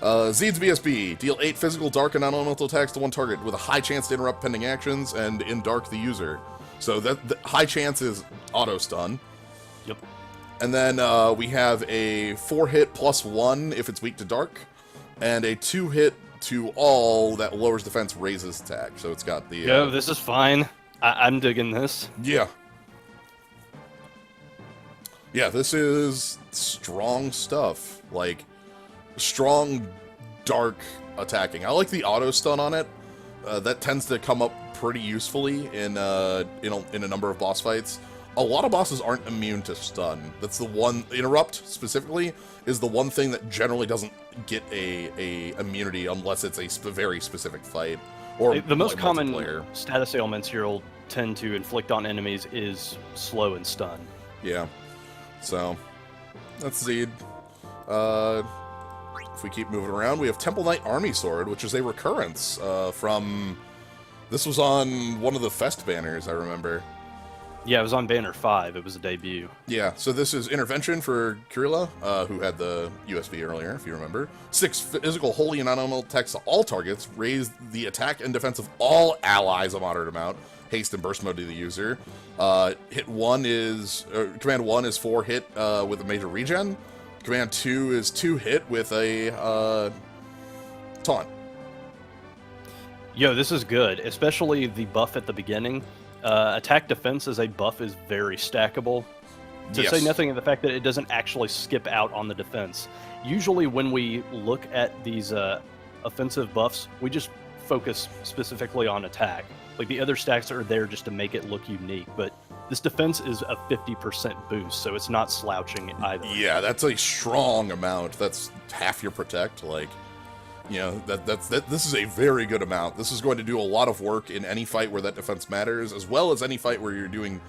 Zed's BSB. Deal 8 physical, dark, and non-elemental attacks to 1 target with a high chance to interrupt pending actions and in dark the user. So that the high chance is auto stun. Yep. And then we have a 4-hit +1 if it's weak to dark, and a 2-hit to all that lowers defense, raises attack. So it's got the... Yo, this is fine. I'm digging this. Yeah. Yeah, this is strong stuff. Like, strong, dark attacking. I like the auto stun on it. That tends to come up pretty usefully in a number of boss fights. A lot of bosses aren't immune to stun. That's the one... Interrupt, specifically, is the one thing that generally doesn't get a immunity unless it's a very specific fight. Or the most like, common multiplayer. status ailments you'll tend to inflict on enemies is slow and stun. Yeah. So, that's Zed. If we keep moving around, we have Temple Knight Army Sword, which is a recurrence from... This was on one of the Fest banners, I remember. Yeah, it was on Banner 5. It was a debut. Yeah, so this is Intervention for Kirilla, who had the USV earlier, if you remember. 6 physical, holy, and non-elemental attacks to all targets. Raise the attack and defense of all allies a moderate amount. Haste and burst mode to the user. Command 1 is 4 hit with a major regen. Command 2 is 2 hit with a taunt. Yo, this is good, especially the buff at the beginning. Attack defense as a buff is very stackable. To Yes. say nothing of the fact that it doesn't actually skip out on the defense. Usually when we look at these offensive buffs, we just focus specifically on attack. Like, the other stacks are there just to make it look unique, but this defense is a 50% boost, so it's not slouching either. Yeah, that's a strong amount. That's half your protect. Like, you know, this is a very good amount. This is going to do a lot of work in any fight where that defense matters, as well as any fight where you're doing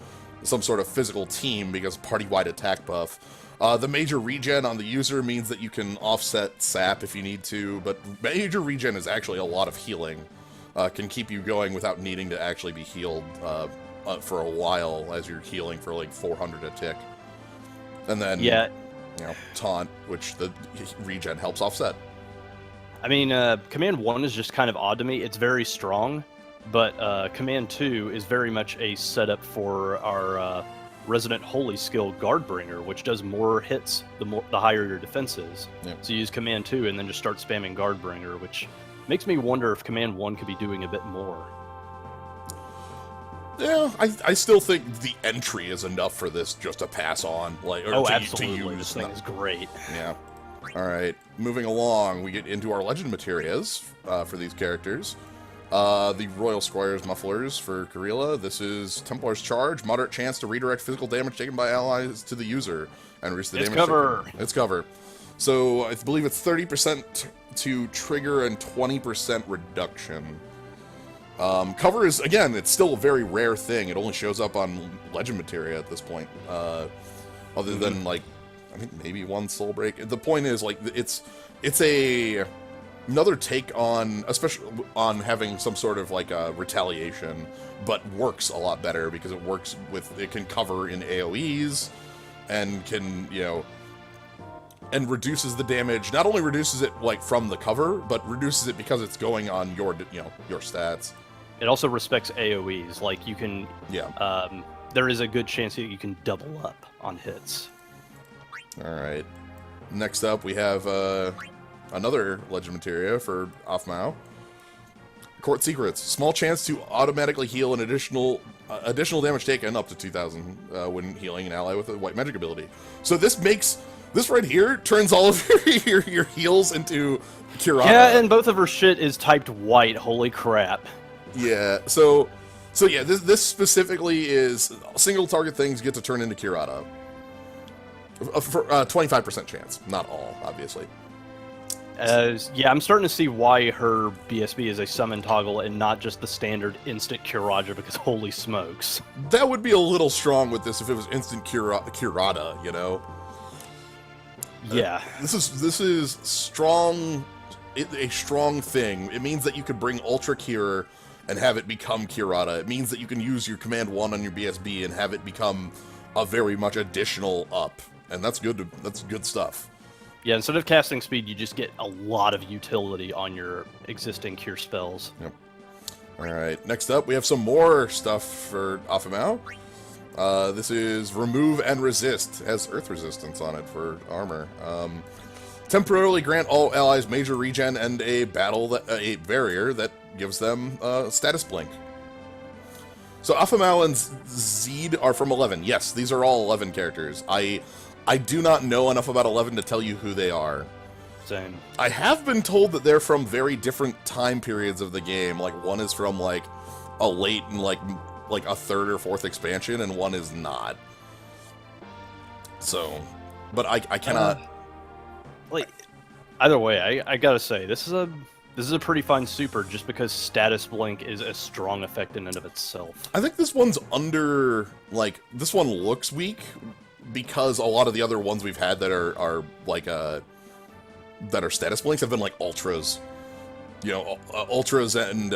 some sort of physical team, because party-wide attack buff. The major regen on the user means that you can offset sap if you need to, but major regen is actually a lot of healing. Can keep you going without needing to actually be healed for a while as you're healing for like 400 a tick. And then, Yeah, you know, taunt, which the regen helps offset. I mean, Command 1 is just kind of odd to me. It's very strong, but Command 2 is very much a setup for our Resident Holy skill Guardbringer, which does more hits the higher your defense is. Yeah. So you use Command 2 and then just start spamming Guardbringer, which makes me wonder if Command 1 could be doing a bit more. Yeah, I still think the entry is enough for this just to pass on, like, or to Absolutely. use. This thing is great. Yeah. All right, moving along, we get into our legend materias for these characters. The Royal Squire's Mufflers for Kirilla. This is Templar's Charge, moderate chance to redirect physical damage taken by allies to the user and reduce the damage. It's cover. So I believe it's 30% to trigger and 20% reduction. Cover is, again, it's still a very rare thing. It only shows up on legend materia at this point. Other than, like, I think maybe one soul break. The point is, like, it's another take on, especially on having some sort of like a retaliation, but works a lot better because it can cover in AoEs and can, you know, and reduces the damage. Not only reduces it like from the cover, but reduces it because it's going on your, you know, your stats. It also respects AoEs. Like, you can... Yeah. There is a good chance that you can double up on hits. All right. Next up, we have another legend materia for Afmao. Court Secrets. Small chance to automatically heal an additional damage taken up to 2,000 when healing an ally with a white magic ability. So this right here turns all of your heals into Curata. Yeah, and both of her shit is typed white. Holy crap. Yeah. So yeah, this specifically is single target things get to turn into Curata. For 25% chance, not all, obviously. Yeah, I'm starting to see why her BSB is a summon toggle and not just the standard instant Curaja, because holy smokes. That would be a little strong with this if it was instant Curata, you know? Yeah. This is strong, a strong thing. It means that you could bring Ultra Cure and have it become Curata. It means that you can use your Command 1 on your BSB and have it become a very much additional up. And that's good. That's good stuff. Yeah, instead of casting speed, you just get a lot of utility on your existing cure spells. Yep. All right. Next up, we have some more stuff for Afamao. This is remove and resist. It has earth resistance on it for armor. Temporarily grant all allies major regen and a barrier that gives them status blink. So Afamau and Zeed are from 11. Yes, these are all 11 characters. I do not know enough about 11 to tell you who they are. Same. I have been told that they're from very different time periods of the game. Like, one is from, like, a late and, like a third or fourth expansion, and one is not. So, but I cannot... like, either way, I gotta say, this is a pretty fine super just because status blink is a strong effect in and of itself. I think this one's under, like, this one looks weak because a lot of the other ones we've had that are like, that are status blinks have been like ultras. You know, ultras and,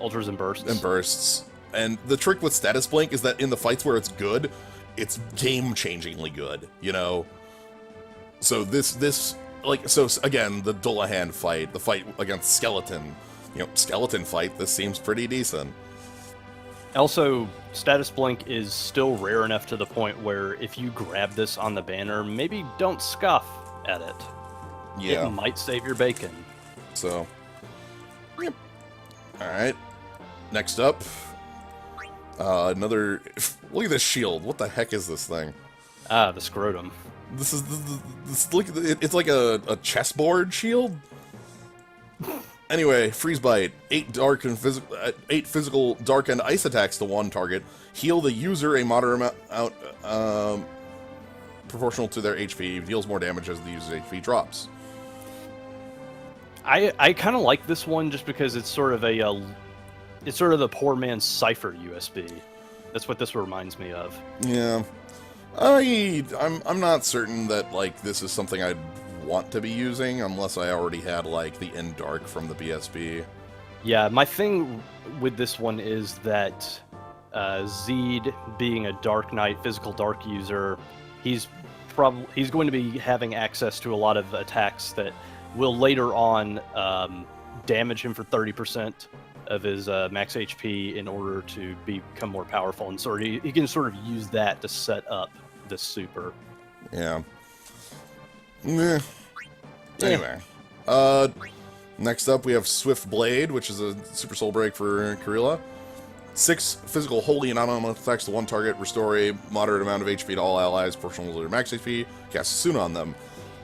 Ultras and bursts. And bursts. And the trick with status blink is that in the fights where it's good, it's game-changingly good, you know? So so again, the Dullahan fight, the fight against Skeleton, you know, Skeleton fight, this seems pretty decent. Also, status blink is still rare enough to the point where if you grab this on the banner, maybe don't scoff at it. Yeah. It might save your bacon. So, yep. Alright. Next up, another... Look at this shield. What the heck is this thing? Ah, the scrotum. This is... Look, it's like a chessboard shield? Anyway, Freeze Bite. 8 physical dark and ice attacks to one target. Heal the user a moderate amount proportional to their HP. Deals more damage as the user's HP drops. I kind of like this one just because it's sort of the poor man's Cypher USB. That's what this reminds me of. Yeah. I'm not certain that, like, this is something I'd want to be using unless I already had, like, the In Dark from the BSB. Yeah, my thing with this one is that Zeed, being a Dark Knight, physical dark user, he's going to be having access to a lot of attacks that will later on damage him for 30% of his max HP in order to become more powerful, and so he can sort of use that to set up this super. Yeah. Meh. Anyway, next up we have Swift Blade, which is a super soul break for Kirilla. 6 physical holy and non-elemental attacks to one target, restore a moderate amount of HP to all allies, proportional to their max HP, cast Suna on them.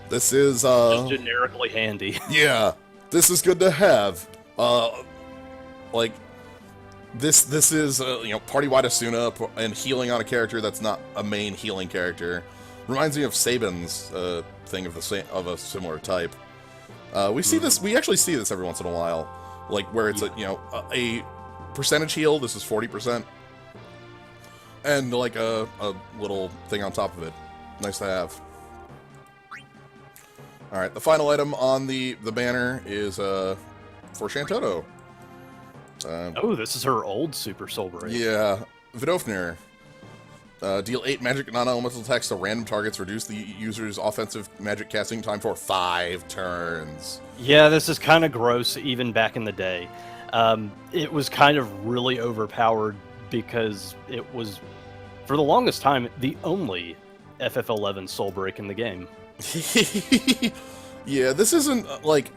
This is just generically handy. Yeah, this is good to have. Like, this is you know, party-wide Asuna and healing on a character that's not a main healing character. Reminds me of Sabin's thing of a similar type. We actually see this every once in a while, like where it's a percentage heal. This is 40%, and like a little thing on top of it. Nice to have. All right, the final item on the banner is for Shantoto. Oh, this is her old super soul break. Yeah, Vprisoner. Deal 8 magic non-elemental attacks to random targets. Reduce the user's offensive magic casting time for 5 turns. Yeah, this is kind of gross even back in the day. It was kind of really overpowered because it was, for the longest time, the only FF11 soul break in the game. Yeah, this isn't, like...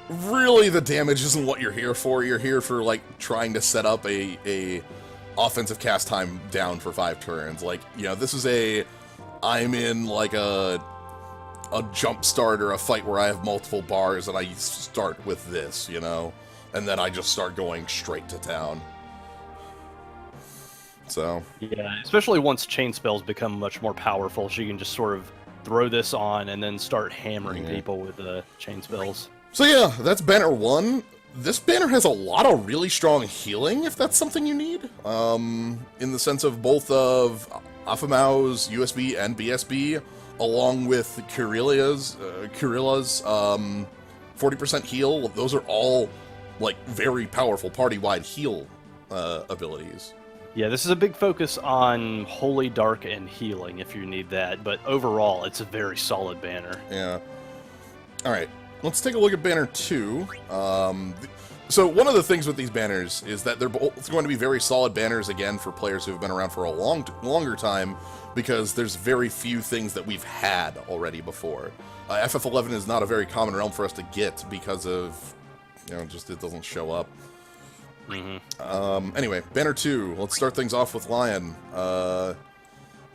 Really, the damage isn't what you're here for. You're here for, like, trying to set up a offensive cast time down for 5 turns. Like, you know, this is I'm in, like, a jump start or a fight where I have multiple bars and I start with this, you know? And then I just start going straight to town. So... Yeah, especially once chain spells become much more powerful, she can just sort of throw this on and then start hammering people with the chain spells. So yeah, that's banner 1. This banner has a lot of really strong healing, if that's something you need. In the sense of both of Afamau's USB and BSB, along with Kirilla's 40% heal. Those are all, like, very powerful party-wide heal abilities. Yeah, this is a big focus on Holy, Dark, and Healing if you need that, but overall, it's a very solid banner. Yeah. Alright, let's take a look at banner 2. So one of the things with these banners is that they're both going to be very solid banners, again, for players who have been around for a longer time, because there's very few things that we've had already before. FF11 is not a very common realm for us to get because of, just it doesn't show up. Anyway, banner 2. Let's start things off with Lion.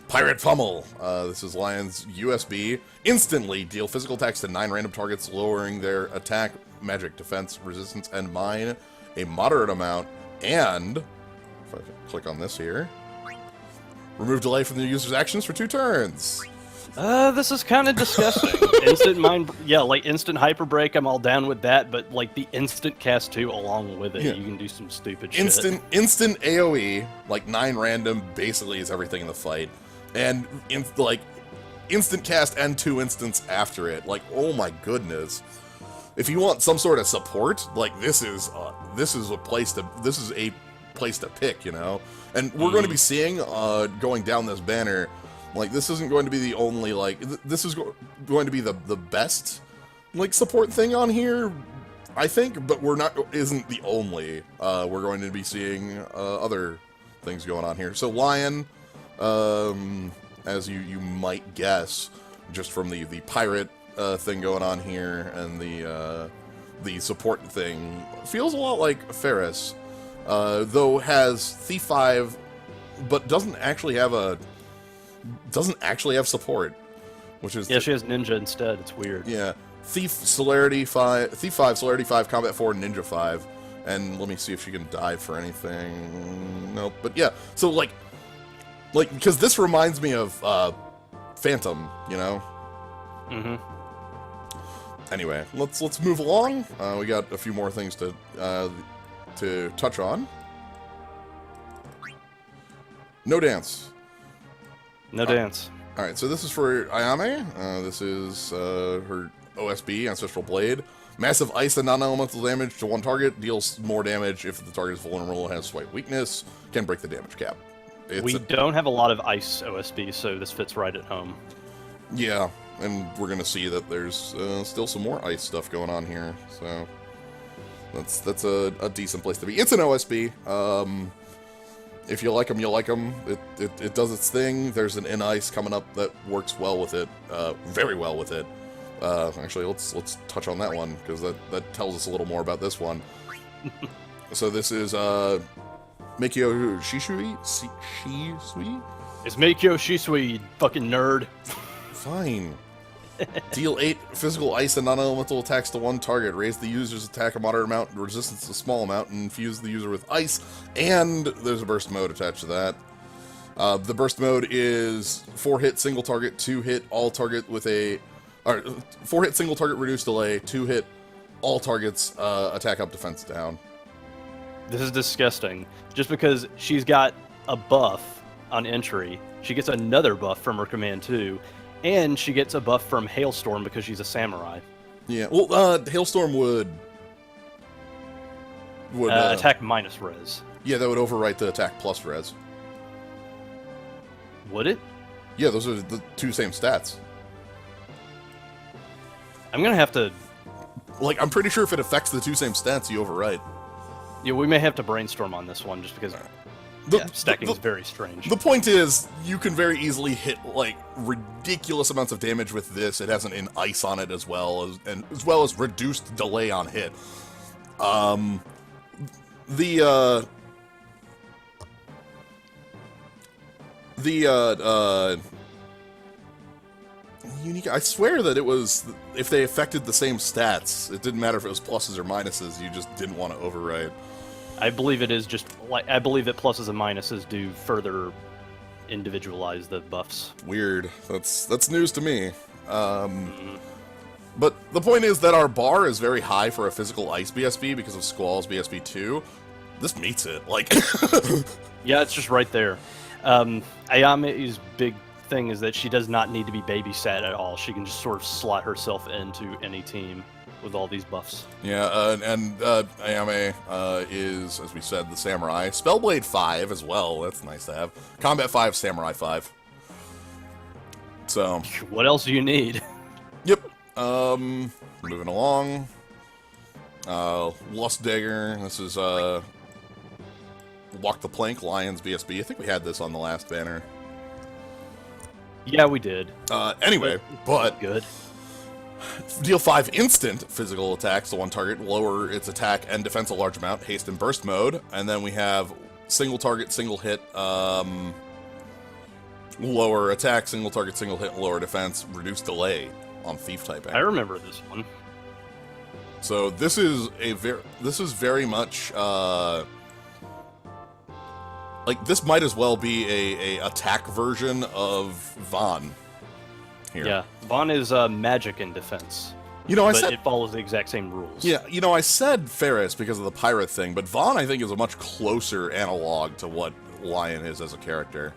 Pirate Pummel. This is Lion's USB. Instantly deal physical attacks to 9 random targets, lowering their attack, magic, defense, resistance, and mine a moderate amount. And, if I click on this here, remove delay from the user's actions for 2 turns. This is kind of disgusting. Instant mind, like instant hyper break. I'm all down with that, but like the instant cast 2 along with it, you can do some stupid shit. Instant AOE, like 9 random, basically is everything in the fight, and instant cast and 2 instants after it. Like, oh my goodness! If you want some sort of support, like this is a place to pick, And we're going to be seeing going down this banner. Like, this isn't going to be the only, this is going to be the best, support thing on here, I think, but isn't the only. We're going to be seeing other things going on here. So Lion, as you might guess, just from the pirate thing going on here, and the support thing, feels a lot like Ferris, though has Thief 5, but doesn't actually have support, which is she has Ninja instead. It's weird. Yeah, Thief Celerity 5, Celerity 5, Combat 4, Ninja 5, and let me see if she can dive for anything. Nope. But yeah, so like because this reminds me of Phantom, Anyway, let's move along. We got a few more things to touch on. No dance. No dance. Alright, so this is for Ayame. This is her OSB, Ancestral Blade. Massive ice and non-elemental damage to 1 target. Deals more damage if the target is vulnerable and has swipe weakness. Can break the damage cap. We don't have a lot of ice OSB, so this fits right at home. Yeah, and we're going to see that there's still some more ice stuff going on here. So that's a decent place to be. It's an OSB. If you like them, you'll like them. It does its thing. There's an in-ice coming up that works well with it, very well with it. Actually, let's touch on that one, because that tells us a little more about this one. So this is Meikyo Shisui? Shisui? It's Meikyo Shisui, you fucking nerd. Fine. Deal 8 physical ice and non-elemental attacks to 1 target. Raise the user's attack a moderate amount, resistance a small amount, and infuse the user with ice. And there's a burst mode attached to that. The burst mode is 4-hit single target, 2-hit all target with a... Or 4-hit single target reduced delay, 2-hit all targets attack up, defense down. This is disgusting. Just because she's got a buff on entry, she gets another buff from her command 2. And she gets a buff from Hailstorm because she's a samurai. Yeah, well, Hailstorm would attack minus res. Yeah, that would overwrite the attack plus res. Would it? Yeah, those are the 2 same stats. I'm gonna have to... I'm pretty sure if it affects the 2 same stats, you overwrite. Yeah, we may have to brainstorm on this one, just because... stacking is very strange. The point is, you can very easily hit, ridiculous amounts of damage with this. It has an ice on it as well as reduced delay on hit. Unique. I swear that it was, if they affected the same stats, it didn't matter if it was pluses or minuses, you just didn't want to overwrite. I believe it is just I believe that pluses and minuses do further individualize the buffs. Weird. That's news to me. But the point is that our bar is very high for a physical ice BSB because of Squall's BSB 2. This meets it. Yeah, it's just right there. Ayame's big thing is that she does not need to be babysat at all. She can just sort of slot herself into any team with all these buffs. Yeah, and Ayame is, as we said, the Samurai. Spellblade 5 as well. That's nice to have. Combat 5, Samurai 5. So... what else do you need? Yep. Moving along. Lust Dagger. This is Walk the Plank, Lions BSB. I think we had this on the last banner. Yeah, we did. Anyway, but Good. deal 5 instant physical attacks to one target, lower its attack and defense a large amount, haste and burst mode. And then we have single target, single hit, lower attack, single target, single hit, lower defense, reduce delay on thief type. I remember this one. So this is very much like this might as well be a attack version of Vaughn. Here. Yeah, Vaughn is magic in defense. You know, I but said it follows the exact same rules. yeah. You know, I said Ferris because of the pirate thing, but Vaughn I think is a much closer analog to what Lion is as a character,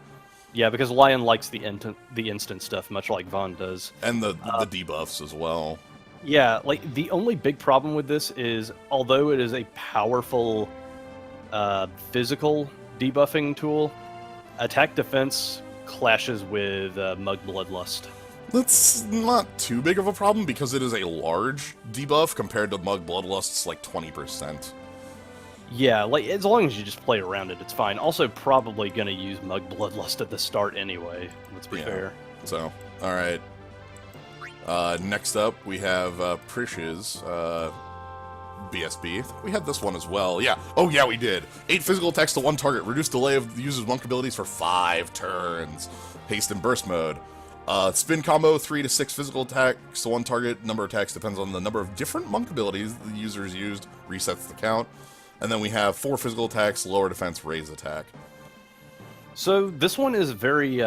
Yeah, because Lion likes the instant stuff, much like Vaughn does. and the debuffs as well. Yeah, like the only big problem with this is, although it is a powerful physical debuffing tool, attack defense clashes with Mug Bloodlust. That's not too big of a problem because it is a large debuff compared to Mug Bloodlust's like 20%. Yeah, like as long as you just play around it, it's fine. Also, probably gonna use Mug Bloodlust at the start anyway. Let's be fair. So, all right. Next up, we have Prish's BSB. We had this one as well. Yeah. Oh, yeah, we did. 8 physical attacks to one target. Reduce delay of the user's monk abilities for 5 turns. Haste and burst mode. Spin combo, 3 to 6 physical attacks to one target. Number of attacks depends on the number of different monk abilities the user has used. Resets the count. And then we have 4 physical attacks, lower defense, raise attack. So this one is very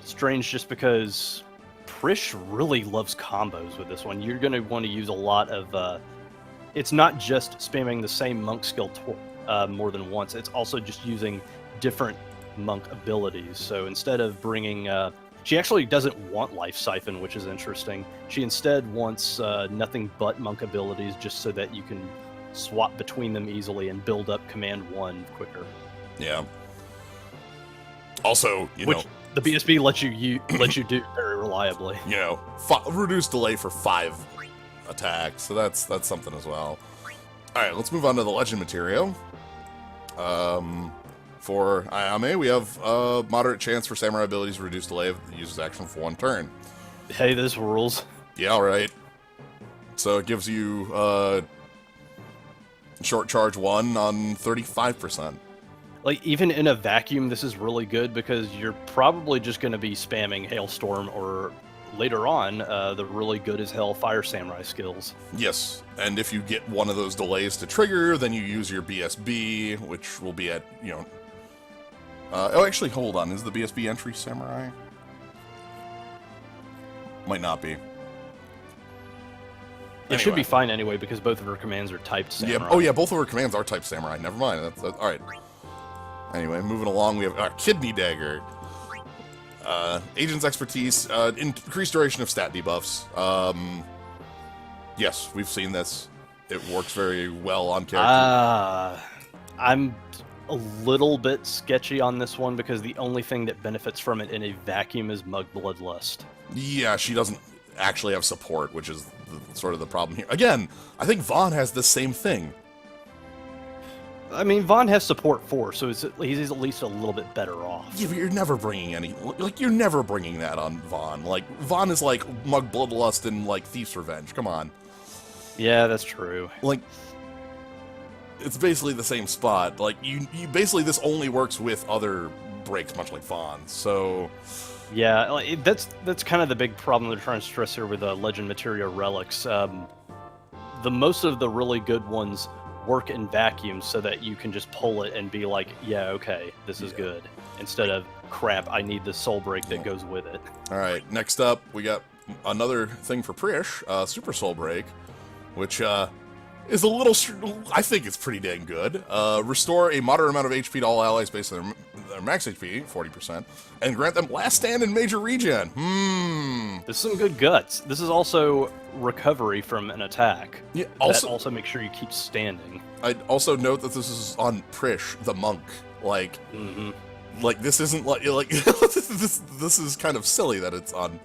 strange just because Prish really loves combos with this one. You're going to want to use a lot of... it's not just spamming the same monk skill more than once. It's also just using different monk abilities. So instead of bringing... she actually doesn't want Life Siphon, which is interesting. She instead wants nothing but monk abilities just so that you can swap between them easily and build up Command 1 quicker. Yeah. Also, you Which know... the BSB lets you do very reliably. You know, reduce delay for 5 attacks, so that's something as well. Alright, let's move on to the Legend material. For Ayame, we have moderate chance for samurai abilities to reduce delay of the user's action for 1 turn. Hey, this rules. Yeah, alright. So it gives you short charge 1 on 35%. Like, even in a vacuum, this is really good because you're probably just going to be spamming Hailstorm or, later on, the really good as hell Fire Samurai skills. Yes, and if you get one of those delays to trigger, then you use your BSB, which will be at, you know... oh, actually, hold on. Is the BSB entry Samurai? Might not be. It should be fine anyway because both of her commands are typed Samurai. Yeah. Oh, yeah, both of her commands are typed Samurai. Never mind. That's all right. Anyway, moving along, we have Kidney Dagger. Agent's Expertise, increased duration of stat debuffs. Yes, we've seen this. It works very well on character. I'm a little bit sketchy on this one because the only thing that benefits from it in a vacuum is Mug Bloodlust. Yeah, she doesn't actually have support, which is sort of the problem here. Again, I think Vaughn has the same thing. I mean, Vaughn has support 4, so he's at least a little bit better off. Yeah, but you're never bringing you're never bringing that on Vaughn. Like, Vaughn is like Mug Bloodlust and, like, Thief's Revenge. Come on. Yeah, that's true. Like, it's basically the same spot. Like, you basically, this only works with other breaks, much like Vaughn, so... Yeah, like, that's kind of the big problem they're trying to stress here with Legend Materia Relics. The most of the really good ones work in vacuums so that you can just pull it and be like, yeah, okay, this is good. Instead of, crap, I need the soul break that goes with it. Alright, next up, we got another thing for Prish, Super Soul Break, which is a little... I think it's pretty dang good. Restore a moderate amount of HP to all allies based on their max HP, 40%, and grant them last stand in major regen. There's some good guts. This is also recovery from an attack. Yeah, that also makes sure you keep standing. I'd also note that this is on Prish, the monk. Like, like this isn't like this is kind of silly that it's on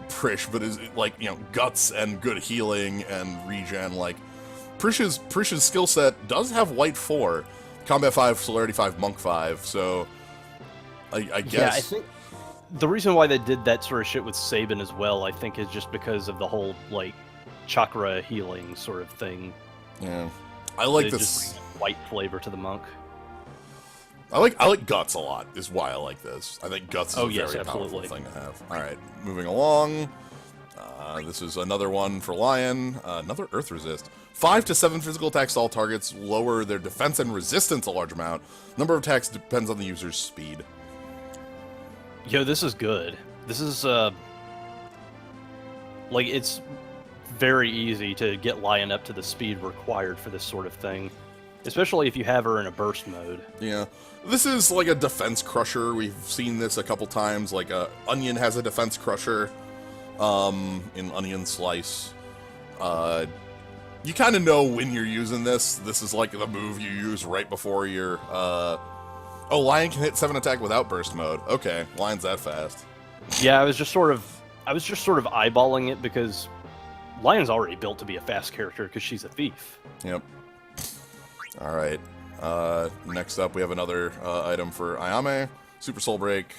Prish, but is like, you know, guts and good healing and regen. Like, Prish's skill set does have White 4, Combat 5, Celerity 5, Monk 5, so I guess... Yeah, I think the reason why they did that sort of shit with Sabin as well, I think, is just because of the whole, like, chakra healing sort of thing. Yeah. I like It this... just brings white flavor to the monk. I like Guts a lot, is why I like this. I think Guts is a very absolutely. powerful thing to have. Alright, moving along. This is another one for Lion. Another Earth Resist. 5 to 7 physical attacks to all targets lower their defense and resistance a large amount. Number of attacks depends on the user's speed. Yo, this is good. This is, like, it's very easy to get Lion up to the speed required for this sort of thing. Especially if you have her in a burst mode. Yeah. This is like a defense crusher. We've seen this a couple times. Like, Onion has a defense crusher in Onion Slice. You kind of know when you're using this. This is like the move you use right before you're... Oh, Lion can hit 7 attack without burst mode. Okay, Lion's that fast. Yeah, I was just sort of eyeballing it because Lion's already built to be a fast character because she's a thief. Yep. Alright. Next up, we have another item for Ayame. Super Soul Break.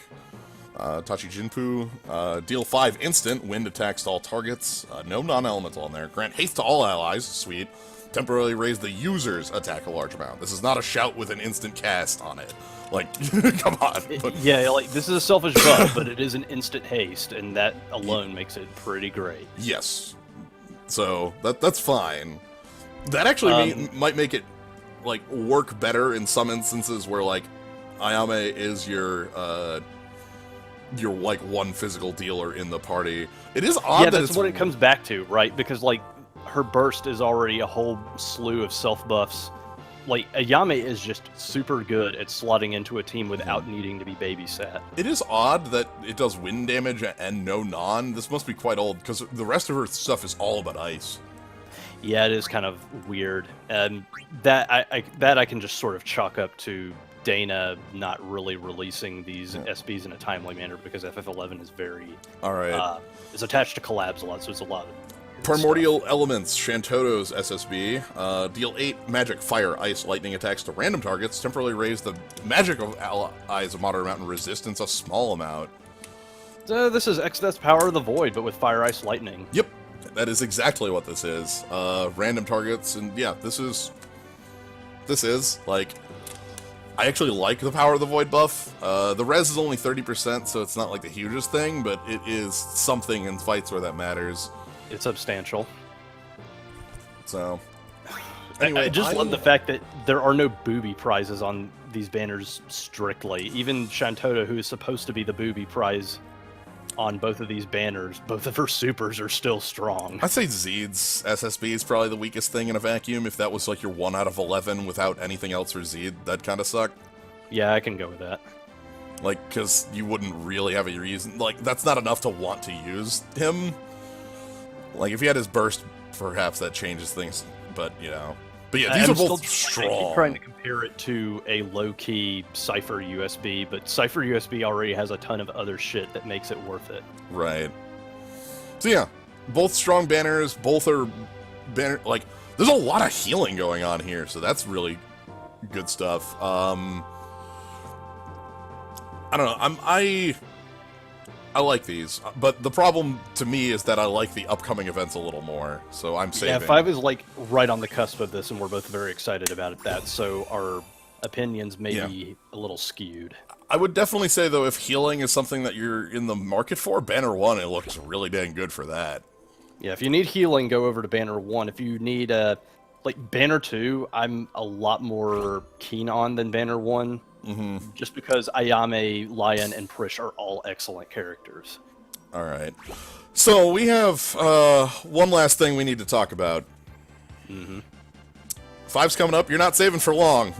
Tachi Jinpu. Deal 5 instant. Wind attacks to all targets. No non-elemental in there. Grant haste to all allies. Sweet. Temporarily raise the user's attack a large amount. This is not a shout with an instant cast on it. Like, come on. Yeah, like, this is a selfish buff, but it is an instant haste, and that alone makes it pretty great. Yes. So, that's fine. That actually might make it, like, work better in some instances where, like, Ayame is your like, one physical dealer in the party. It is odd that that's what it comes back to, right? Because, like, her burst is already a whole slew of self-buffs. Like, Ayame is just super good at slotting into a team without needing to be babysat. It is odd that it does wind damage and no non. This must be quite old, because the rest of her stuff is all but ice. Yeah, it is kind of weird. And that I can just sort of chalk up to Dana not really releasing these SBs in a timely manner because FF11 is very... Alright. It's attached to collabs a lot, so it's a lot of... Primordial Elements, Shantoto's SSB. Deal 8 magic, fire, ice, lightning attacks to random targets. Temporarily raise the magic of allies a moderate amount and resistance a small amount. This is Exodus Power of the Void, but with fire, ice, lightning. Yep, that is exactly what this is. Random targets, and yeah, this is, like, I actually like the Power of the Void buff. The res is only 30%, so it's not like the hugest thing, but it is something in fights where that matters. It's substantial. So, anyway, I just love the fact that there are no booby prizes on these banners strictly. Even Shantoto, who is supposed to be the booby prize on both of these banners, both of her supers are still strong. I'd say Zeed's SSB is probably the weakest thing in a vacuum. If that was like your 1 out of 11 without anything else for Zeed, that'd kind of suck. Yeah, I can go with that. Like, because you wouldn't really have a reason. Like, that's not enough to want to use him. Like, if he had his burst, perhaps that changes things. But, you know. But yeah, these are both strong. I keep trying to compare it to a low-key Cypher USB, but Cypher USB already has a ton of other shit that makes it worth it. Right. So yeah, both strong banners, both are banner, like, there's a lot of healing going on here, so that's really good stuff. I don't know, I like these, but the problem to me is that I like the upcoming events a little more, so I'm saving. Yeah, 5 is like right on the cusp of this, and we're both very excited about that, so our opinions may be a little skewed. I would definitely say, though, if healing is something that you're in the market for, Banner 1, it looks really dang good for that. Yeah, if you need healing, go over to Banner 1. If you need, like, Banner 2, I'm a lot more keen on than Banner 1. Mm-hmm. Just because Ayame, Lion, and Prish are all excellent characters. Alright. So, we have one last thing we need to talk about. 5's coming up. You're not saving for long, my